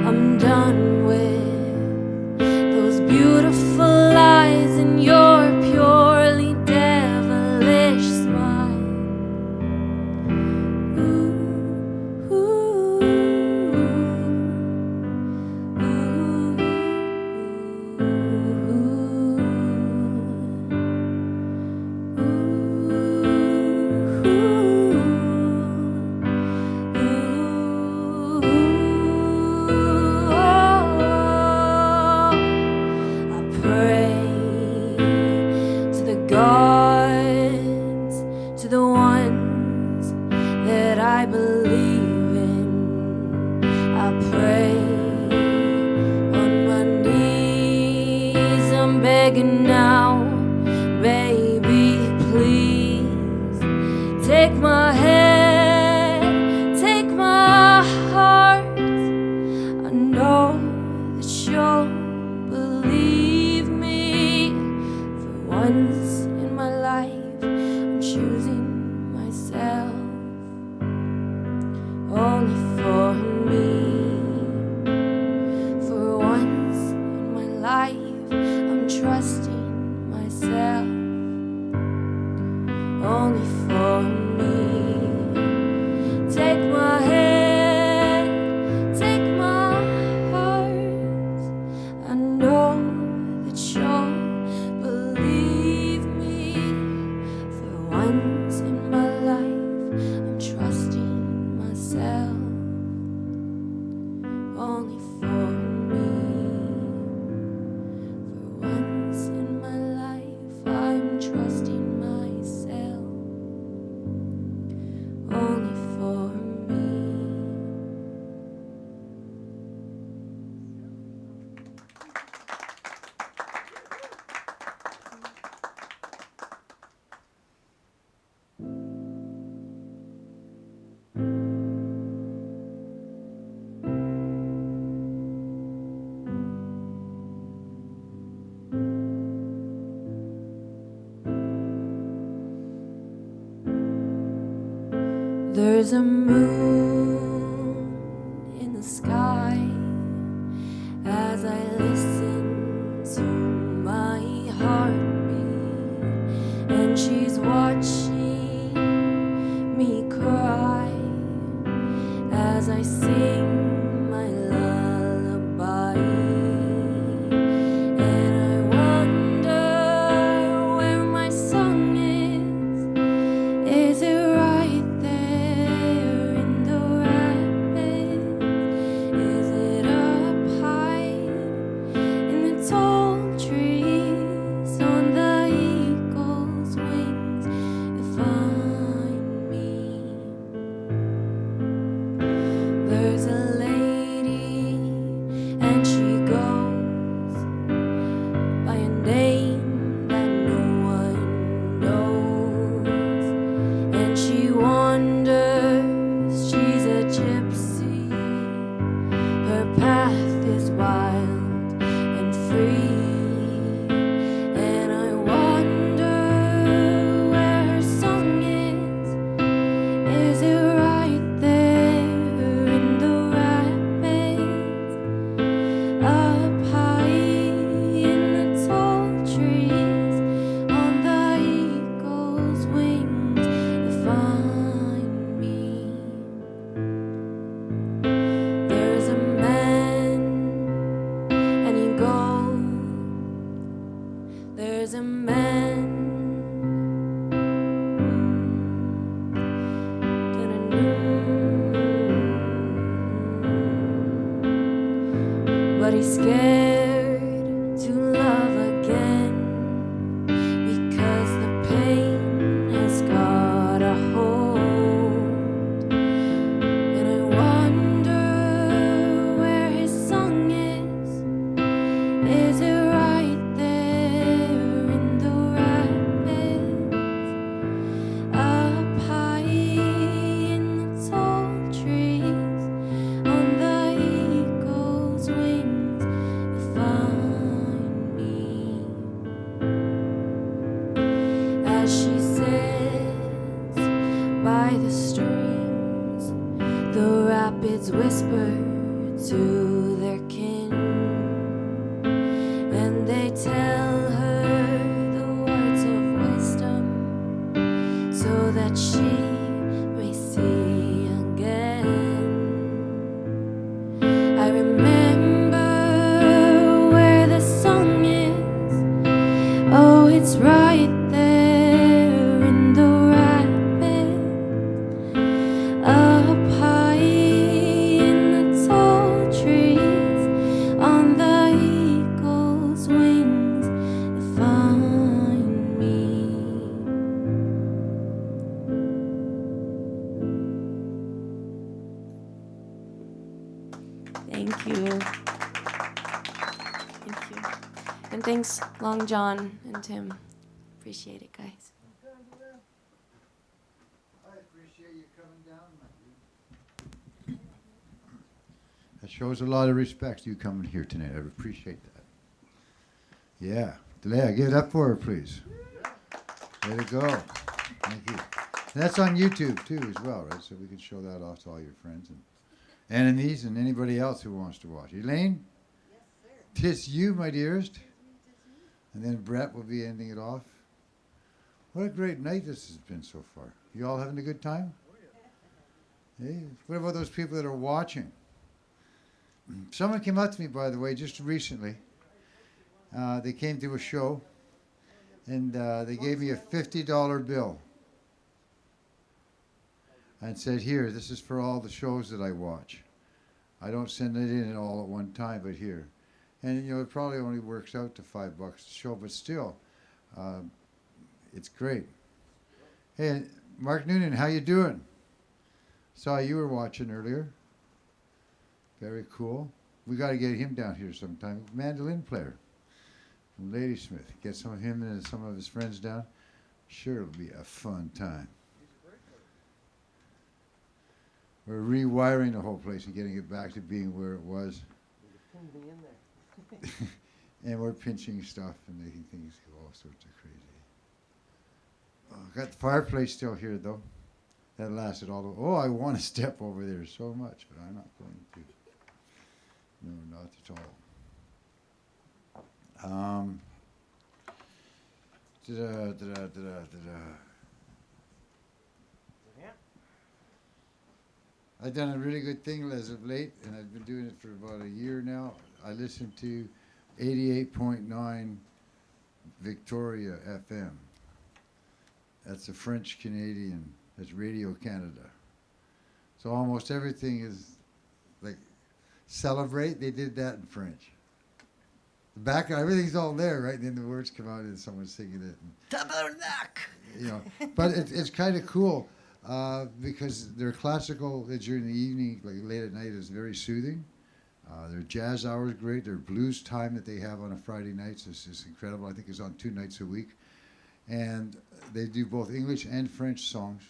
I'm done with those beautiful eyes and your purely devilish smile. Ooh, ooh, I pray to the gods, to the ones that I believe in. I pray on my knees. I'm begging now, baby, please take my hand, take my heart. I know that you'll believe me. For once in my life, I'm choosing myself, only for me. For once in my life, I'm trusting myself, only for me. Take my hand, take my heart. I know that you'll believe me. For once in my life, I'm trusting myself, only for me. For once in my life, I'm trusting myself, only for me. There's a moon in the sky as I listen to my heartbeat, and she's watching me cry as I sing my lullaby. And I wonder where my song is. Is it right there in the rapids? Is it up high in the tall trees on the eagle's wings? Find me. There's a But he's scared to love again because the pain has got a hold. And I wonder where his song is. Is it right there in the rapids? Up high in the tall trees, on the eagle's wings, you find me. As she sits by the streams, the rapids whisper to their kin, and they tell her the words of wisdom so that she may see again. I remember where the song is. Oh, it's right there in the rapids, up high in the tall trees, on the eagle's wings, you find me. Thank you. Thank you. And thanks, Long John and Tim. Appreciate it, guys. I appreciate you coming down, my dude. That shows a lot of respect, you coming here tonight. I appreciate that. Yeah. Delia, give it up for her, please. Way to go. Thank you. And that's on YouTube, too, as well, right? So we can show that off to all your friends and enemies and anybody else who wants to watch. Elaine? Yes, sir. 'Tis you, my dearest. And then Brett will be ending it off. What a great night this has been so far. You all having a good time? Hey, what about those people that are watching? Someone came up to me, by the way, just recently. They came to a show, and they gave me a $50 bill and said, here, this is for all the shows that I watch. I don't send it in all at one time, but here. And, you know, it probably only works out to $5 a show, but still, it's great. Hey, Mark Noonan, how you doing? Saw you were watching earlier. Very cool. We got to get him down here sometime. Mandolin player from Ladysmith. Get some of him and some of his friends down. Sure, it'll be a fun time. We're rewiring the whole place and getting it back to being where it was. And we're pinching stuff and making things go all sorts of crazy. Got the fireplace still here, though. That lasted all the... Oh, I want to step over there so much, but I'm not going to. No, not at all. I've done a really good thing as of late, and I've been doing it for about a year now. I listen to 88.9 Victoria FM. That's a French Canadian. That's Radio Canada. So almost everything is like celebrate. They did that in French. The background, everything's all there, right? And then the words come out and someone's singing it. Tabernacle. You know, but it's kind of cool because their classical during the evening, like late at night, is very soothing. Their jazz hour is great. Their blues time that they have on a Friday nights is incredible. I think it's on 2 nights a week. And they do both English and French songs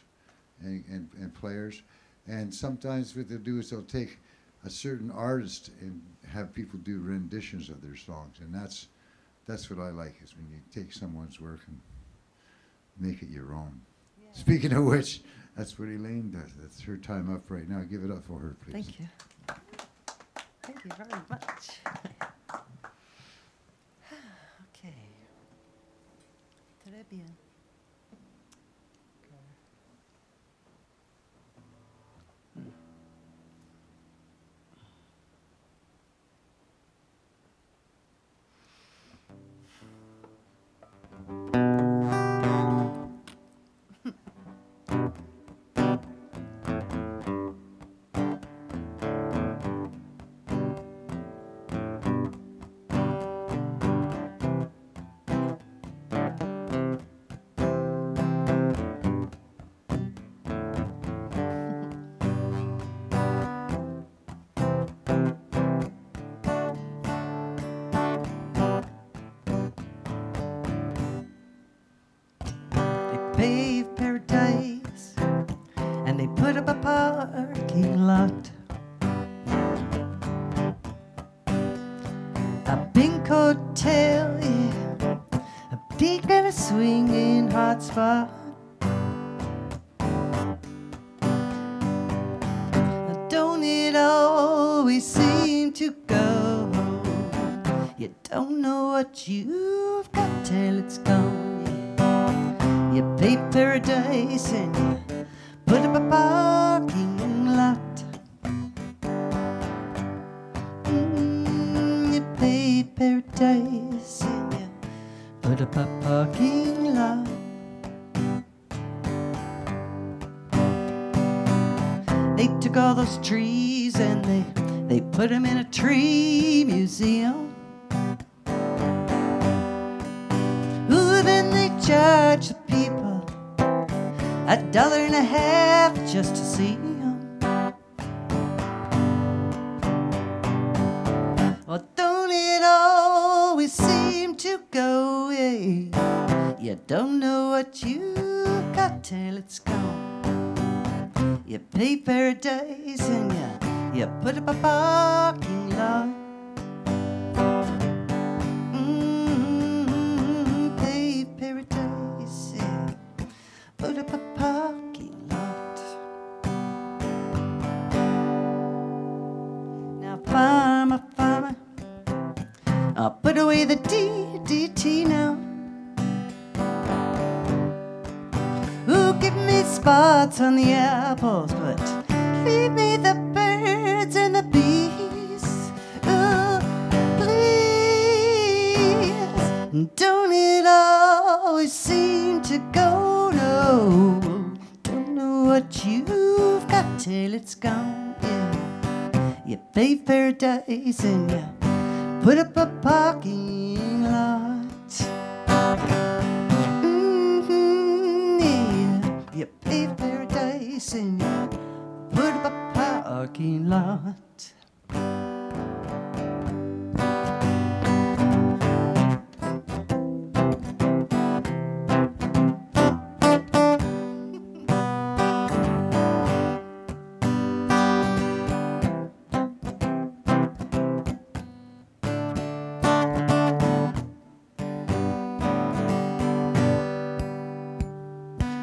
and players. And sometimes what they'll do is they'll take a certain artist and have people do renditions of their songs. And that's what I like, is when you take someone's work and make it your own. Yeah. Speaking of which, that's what Elaine does. That's her time up right now. Give it up for her, please. Thank you. Thank you very much. Okay. Très bien. paved paradise, and they put up a parking lot. A pink hotel, yeah, a peak and a swinging hot spot. Don't it always seem to go? You don't know what you've got till it's gone. Yeah. You pay paradise and you put up a parking lot. You pay paradise and you put up a parking lot. They took all those trees and they put them in a tree museum. Ooh, then they charge the people $1.50 just to see them. Well, don't it always seem to go away? You don't know what you got till it's gone. You pay paradise and you put up a parking lot. Pay paradise, yeah, put up a parking lot. Now, farmer, farmer, I'll put away the DDT now. Ooh, give me spots on the apples, but leave me the birds and the bees. Ooh, please. Don't it always seem to go? No, don't know what you've got till it's gone. Yeah, you pay paradise and you put up a parking lot. You pay paradise and you put up a parking lot.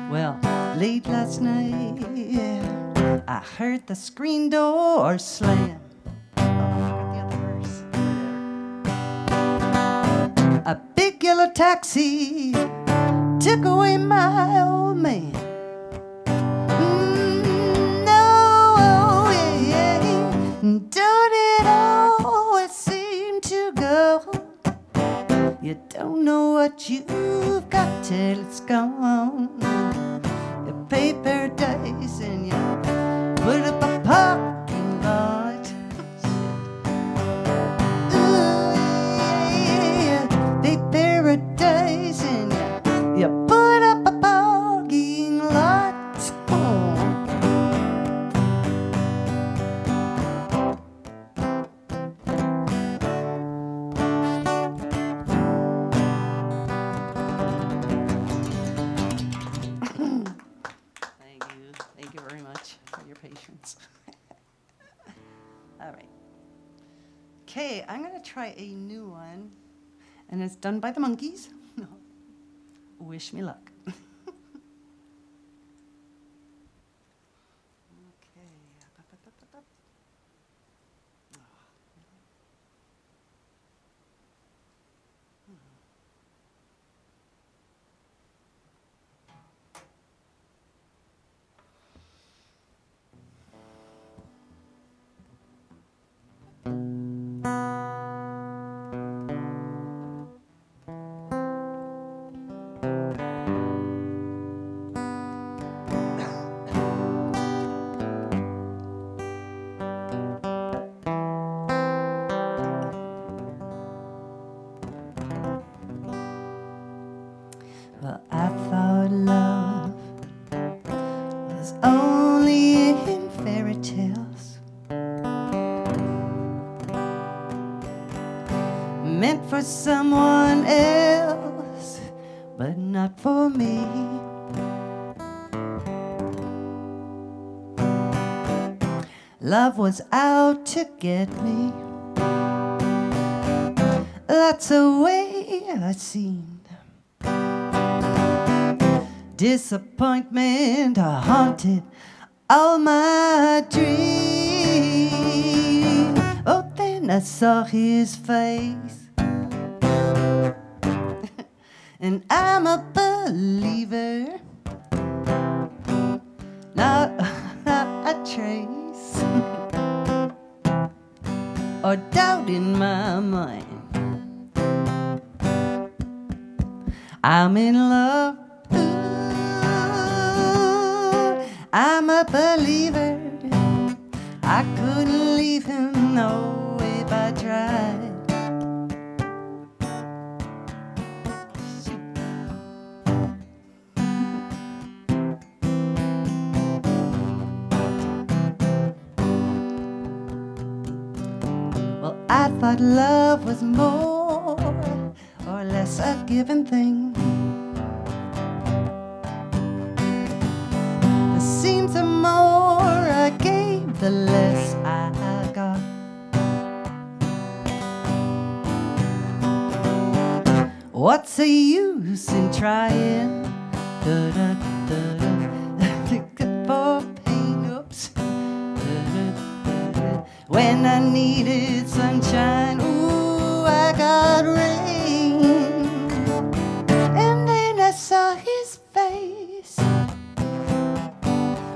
Well, late last night, yeah, I heard the screen door slam. Oh, I forgot the other verse. A big yellow taxi took away my old man. No, yeah, don't it always seem to go? You don't know what you've got till it's gone. You pay paradise and you put up a parking lot. Ooh, yeah, pay paradise and you put up a parking lot. Thank you very much for your patience. All right. Okay, I'm going to try a new one, and it's done by the Monkees. Wish me luck. Okay. Well, I thought love was only in fairy tales, meant for someone else, but not for me. Love was out to get me. That's the way I seemed. Disappointment haunted all my dreams. Oh, then I saw his face, and I'm a believer, not a trace or doubt in my mind. I'm in love. Ooh, I'm a believer. I couldn't leave him, no, if I tried. Well, I thought love was more or less a given thing. It seems the more I gave, the less I got. What's the use in trying? For pain, oops. When I needed sunshine, ooh, I got rain. And then I saw his face.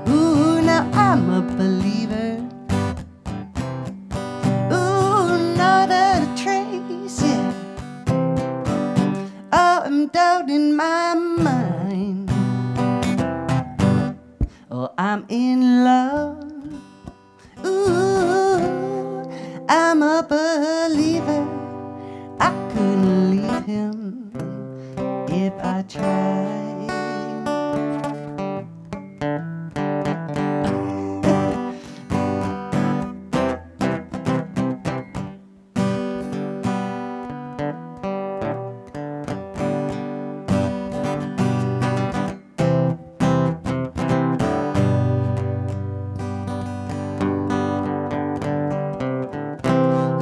Ooh, now I'm a believer. Ooh, not a trace, yeah. Oh, I'm doubting my mind. Oh, I'm in love. Ooh, I'm a believer. I couldn't leave him if I tried.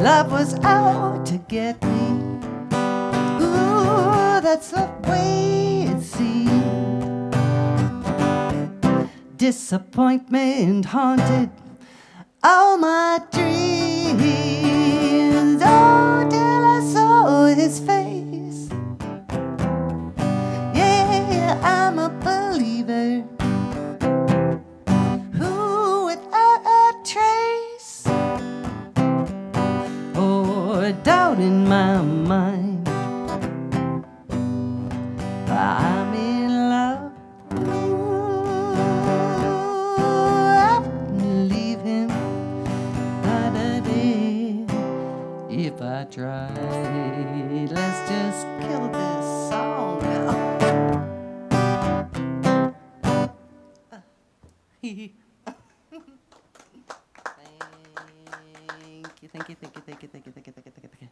Love was out to get me. Ooh, that's the way it seemed. Disappointment haunted all my dreams. Oh, till I saw his face. Yeah, I'm a believer. Who without a trace or doubt in my mind, I'm in love. Ooh, I wouldn't leave him, not a day, if I tried. Let's just kill this song now. Thank you, thank you, thank you, thank you, thank you, thank you, thank you, thank you, thank you.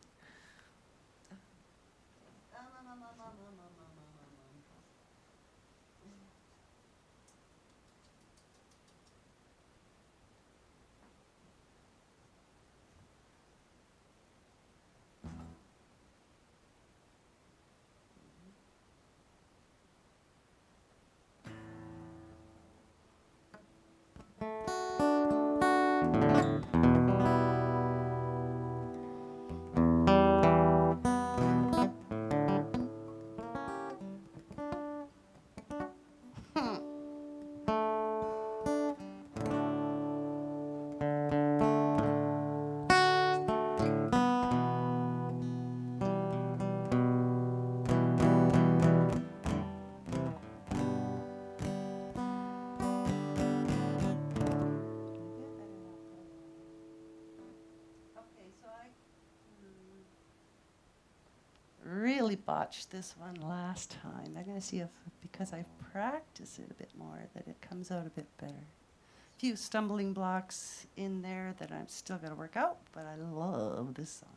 Really botched this one last time. I'm going to see if, because I've practiced it a bit more, that it comes out a bit better. A few stumbling blocks in there that I'm still going to work out, but I love this song.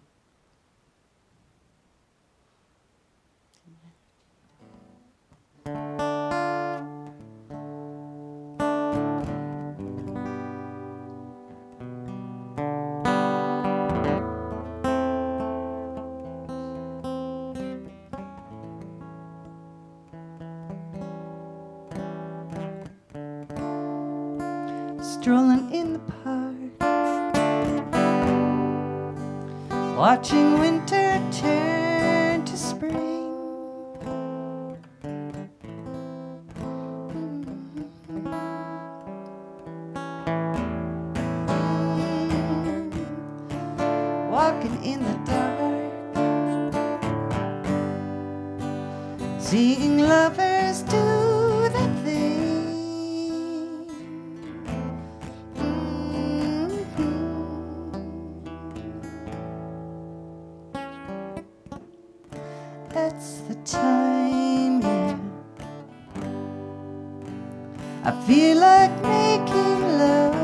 strolling in the park, watching winter turn to spring. Walking in the dark, seeing lovers do their thing. That's the time, yeah, I feel like making love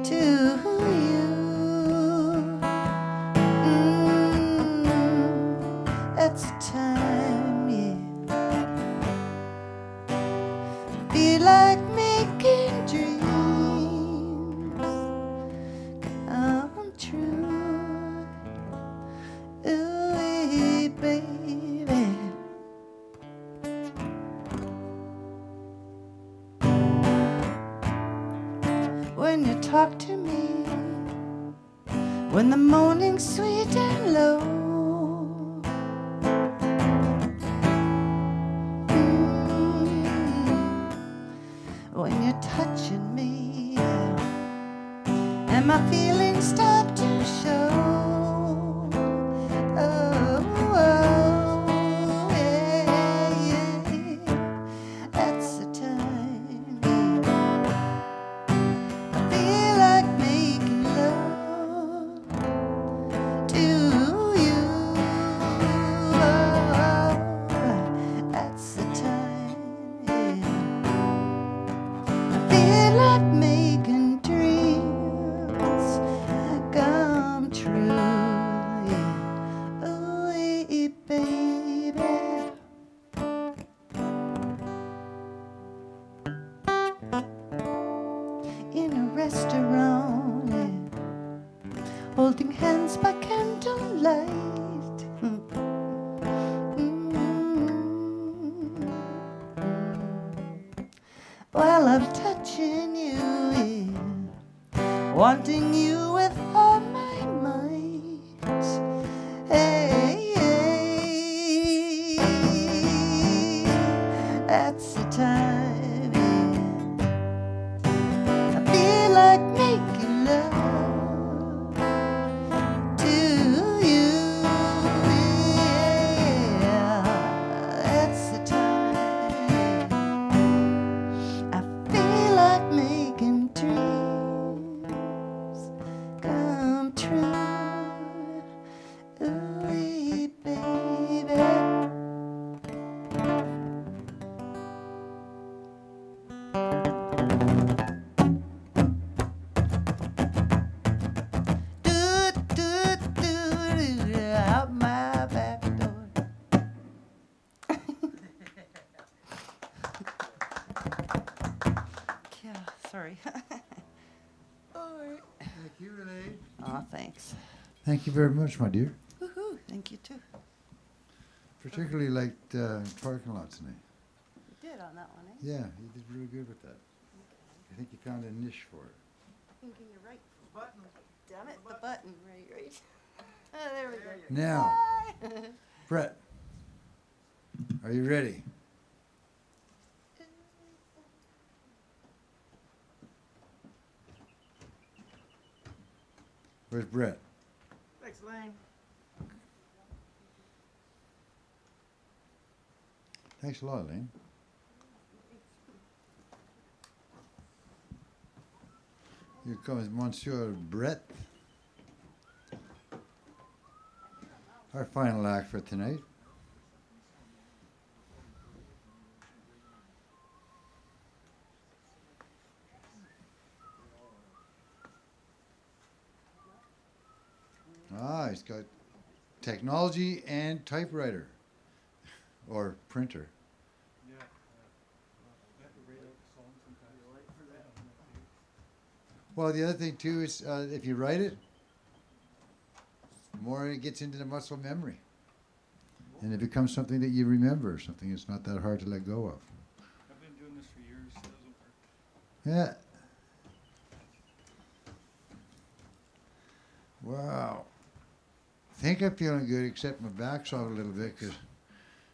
to you. That's the time, yeah, feel like making dreams come true. Ooh, baby. When you talk to me, when the morning's sweet and low, when you're touching me, and my feelings start to show. Oh, oh, yeah, yeah. That's the time, yeah. I feel like making love to you. Oh, that's the time, yeah. I feel like making dreams come true, yeah. Ooh, baby. In a restaurant, yeah, holding hands by candlelight. While I'm touching you, yeah, wanting you with all my might. Hey, hey, that's the time, yeah. I feel like making love to you, yeah. That's the time, yeah. I feel like making dreams come true. Ooh, baby. Do, do, do, out my back door. Yeah, sorry. Thank you, Renee. Aw, thanks. Thank you very much, my dear. Woohoo, thank you too. Particularly liked parking lots tonight. You did on that one, eh? Yeah, you did really good with that. I think you found a niche for it. Thinking you're right. Button. Damn it, the button, right. Oh, there we go. Now, Bye. Brett, are you ready? Where's Brett? Thanks, Lane. Thanks a lot, Lane. Here comes Monsieur Brett. Our final act for tonight. Ah, he's got technology and typewriter or printer. Well, the other thing too is if you write it, the more it gets into the muscle memory. And it becomes something that you remember, something that's not that hard to let go of. I've been doing this for years. It doesn't work. Yeah. Wow. I think I'm feeling good, except my back's off a little bit because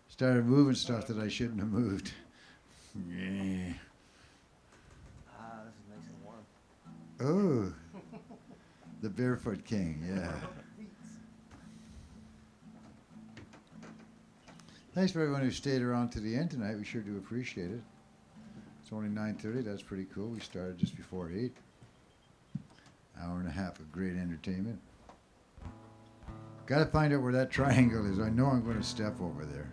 started moving stuff that I shouldn't have moved. Yeah. Ah, this is nice and warm. Oh, the Barefoot King, yeah. Thanks for everyone who stayed around to the end tonight. We sure do appreciate it. It's only 9:30. That's pretty cool. We started just before 8. Hour and a half of great entertainment. Got to find out where that triangle is. I know I'm going to step over there.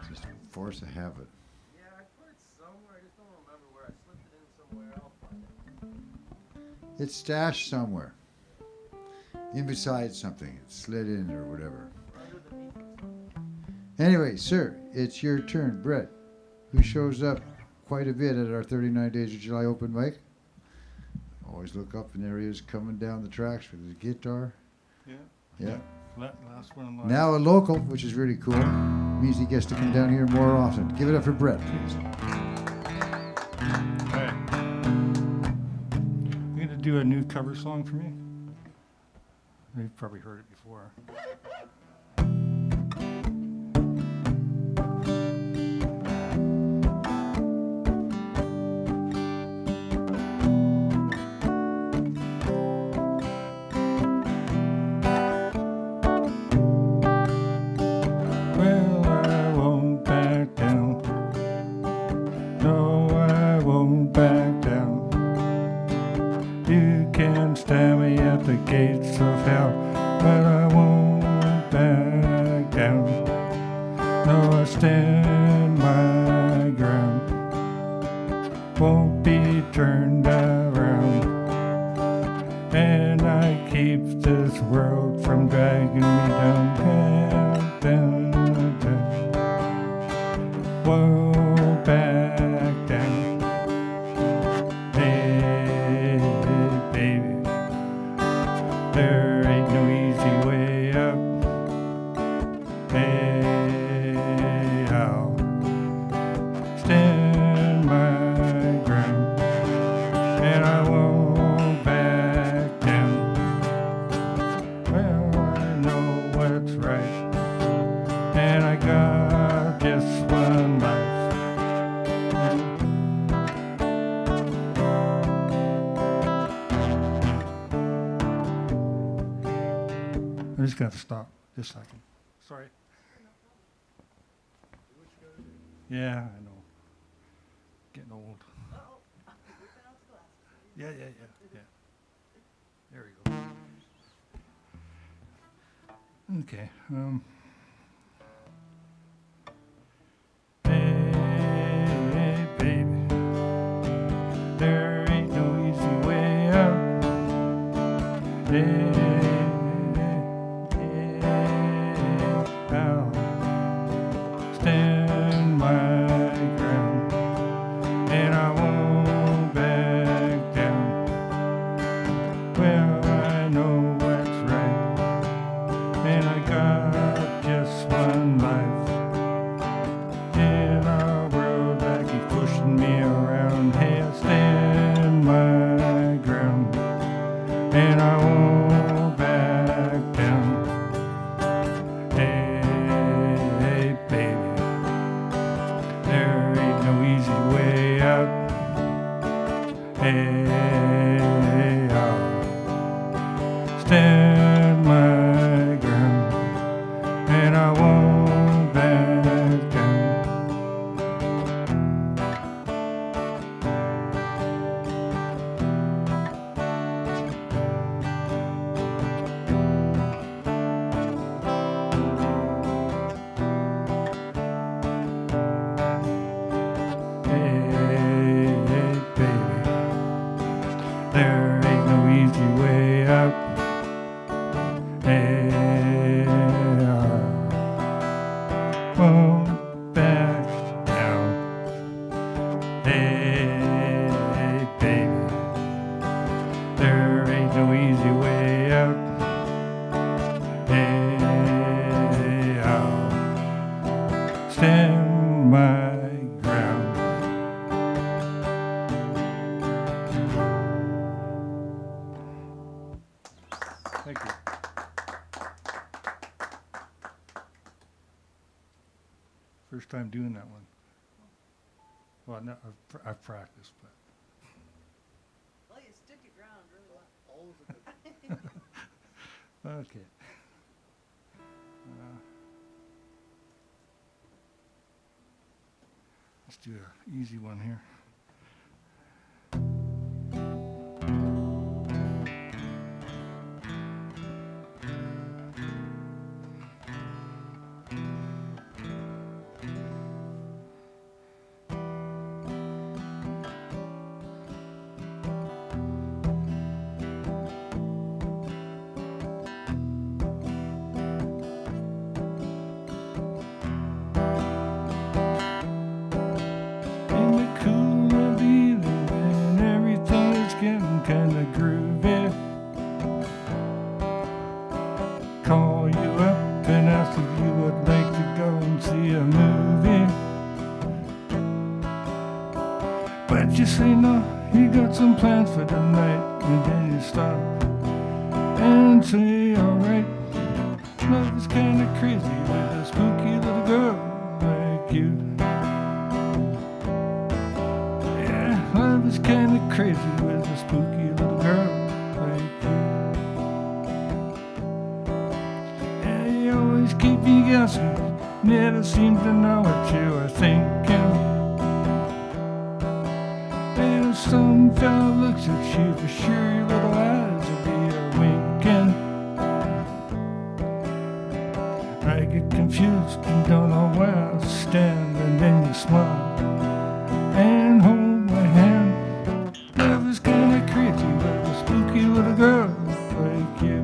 Just force a habit. Yeah, I put it somewhere. I just don't remember where. I slipped it in somewhere. I'll find it. It's stashed somewhere. In beside something. It's slid in or whatever. Underneath it. Anyway, sir, it's your turn. Brett, who shows up quite a bit at our 39 Days of July open mic. Always look up and there he is coming down the tracks with his guitar. Yeah. Yeah. Last one in line. Now a local, which is really cool. Means he gets to come down here more often. Give it up for Brett, please. Hey. You gonna do a new cover song for me? You've probably heard it before. Well, I won't back down. No, I won't back down. You can stand me at the gates of hell, but I won't back down. No, I stand my ground. Won't be turned around. And I keep this world from dragging me down, down, down. Won't back down. Hey, baby, there ain't no easy way up. Hey, I'll stand my ground, and I won't back down. Well, I know what's right, and I got just one life. I just got to stop just a second. Sorry. Yeah, I know. Getting old. Yeah. There we go. Okay. Hey, baby, there ain't no easy way out. Hey, I'll stand my ground, and I won't back down. Well, I know what's right, and I got just one life. In a world that keeps pushing me around, hey, I stand my ground, and I won't back down. Hey, baby, there ain't no easy way out. Hey, I'll stand my ground, and I won't back down. Hey, baby, there ain't no easy way out. Thank you. First time doing that one. Well, no, I've practiced, but. Well, you stood your ground really well. Okay. Let's do an easy one here. In the cool of evening when everything is getting kinda groovy, call you up and ask if you would like to go and see a movie. But you say no, you got some plans for the night, and then you stop and say alright. Love is kinda crazy with a spooky little girl like you. Love is kinda crazy with a spooky little girl like you. Yeah, you always keep me guessing, never seem to know what you are thinking. And if some fella looks at you, for sure your little eyes will be a-winking. I get confused and don't know where I stand, and then you smile and hold my hand. Love is kinda crazy with a spooky little girl like you.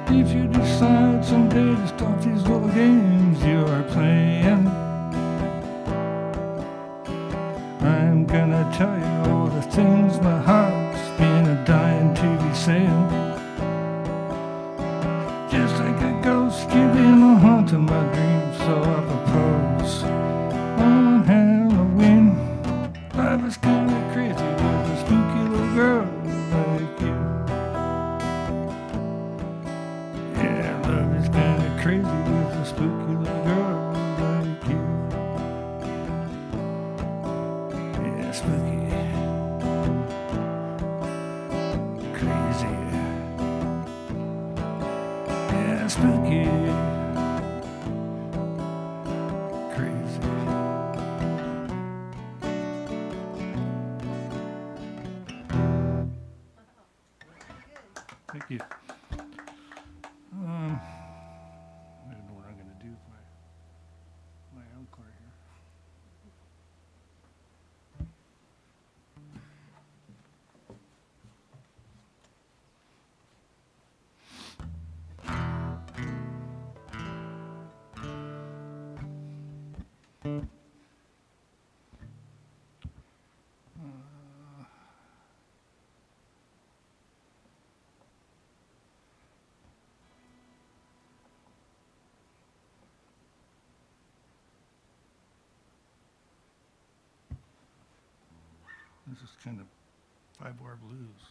If you decide someday to stop these little games you are playing, I'm gonna tell you all the things my heart's been a dying to be saying. Just like a ghost, you've been a haunting my dreams, so I propose on Halloween. Life is kinda crazy with a spooky little girl like you. Yeah, love is kinda crazy with a spooky little girl like you. Yeah, spooky, crazy. Yeah, spooky, crazy. Thank you. I don't know what I'm gonna do with my encore here. This is kind of 5-bar blues.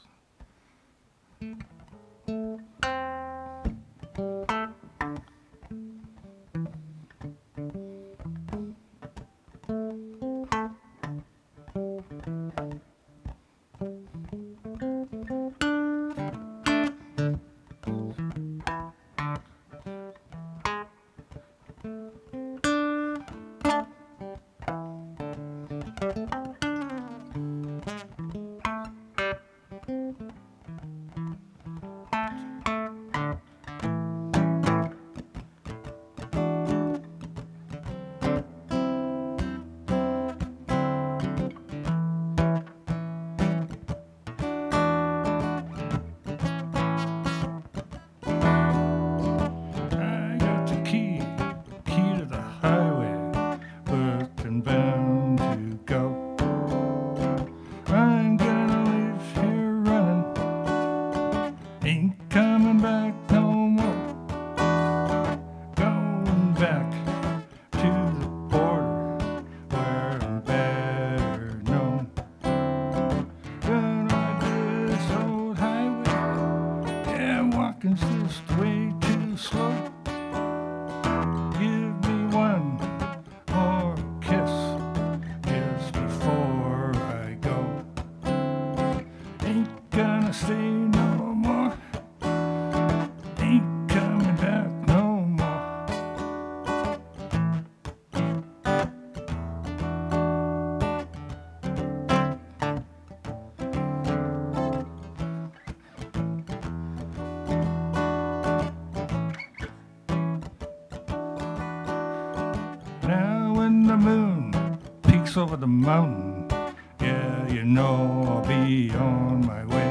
walking's just way too slow. Give me one more kiss just before I go. Ain't gonna stay no more. Ain't coming back no more. Now when the moon peeks over the mountain, yeah, you know I'll be on my way.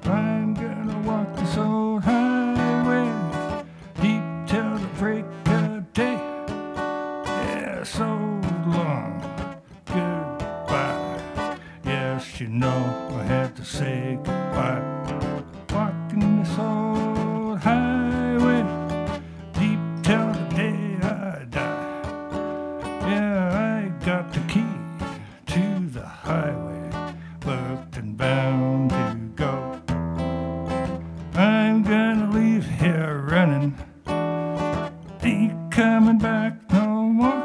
I'm gonna walk this old highway deep till the break of day. Yeah, so long, goodbye. Yes, you know I had to say goodbye. Walking this old highway deep till the day I die. Yeah, I got the key to the highway, booked and bound to go. I'm gonna leave here running, ain't coming back no more.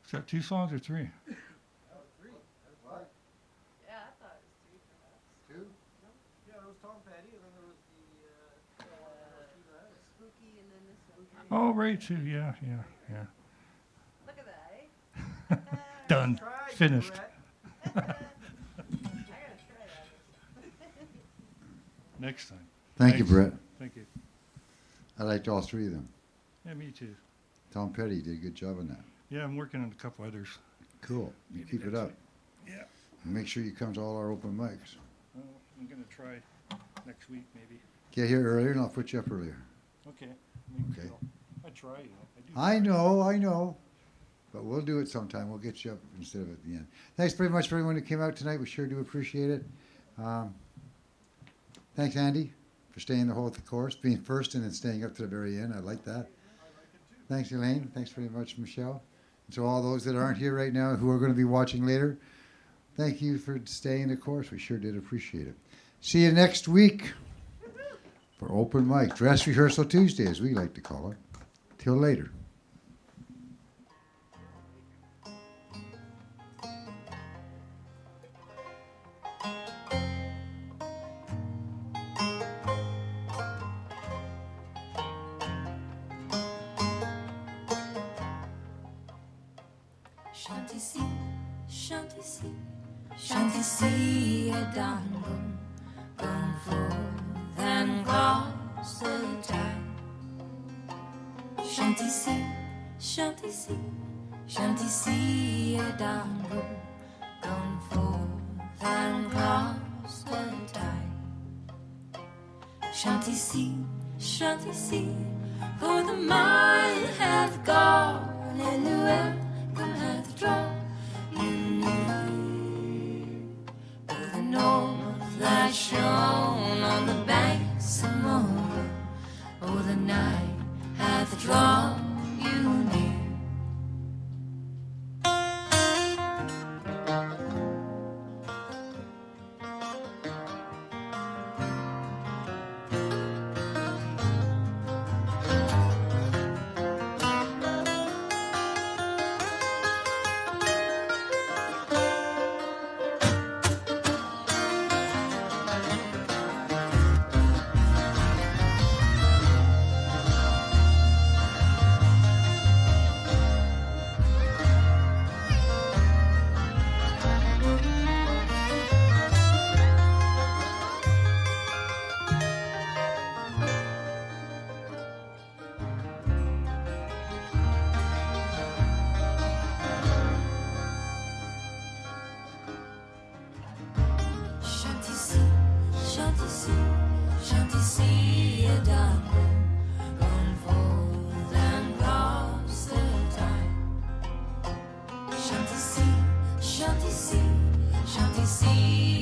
Is that 2 songs or 3? Yeah, I thought it was 3 for us. Yeah, there was Tom Petty, and then there was the Spooky and then this one. Oh, right, too. Yeah. Look at that, eh? Done. Try, Finished. Brett. I gotta try that. Next time. Thank you, Thanks. Brett. Thank you. I liked all 3 of them. Yeah, me too. Tom Petty did a good job on that. Yeah, I'm working on a couple others. Cool. You Maybe keep it next up. week. Yeah. And make sure you come to all our open mics. Well, I'm gonna try next week maybe. Get here earlier and I'll put you up earlier. Okay. Maybe Okay. I try. You know. I know. But we'll do it sometime. We'll get you up instead of at the end. Thanks very much for everyone who came out tonight. We sure do appreciate it. Thanks, Andy, for staying the whole course, being first and then staying up to the very end. I like that. Thanks, Elaine. Thanks very much, Michelle. And to all those that aren't here right now who are going to be watching later, thank you for staying the course. We sure did appreciate it. See you next week for open mic, dress rehearsal Tuesday, as we like to call it. Till later. Chante ici, chante ici, chante ici, darling, gone forth and cross the tide. Chante ici, chante ici, chante ici, darling, gone forth and cross the tide. Chante ici, for the mile hath gone and the welcome hath drawn you near. For the north light shone on the banks of Moher, oh, the night hath drawn you near. Chante ici,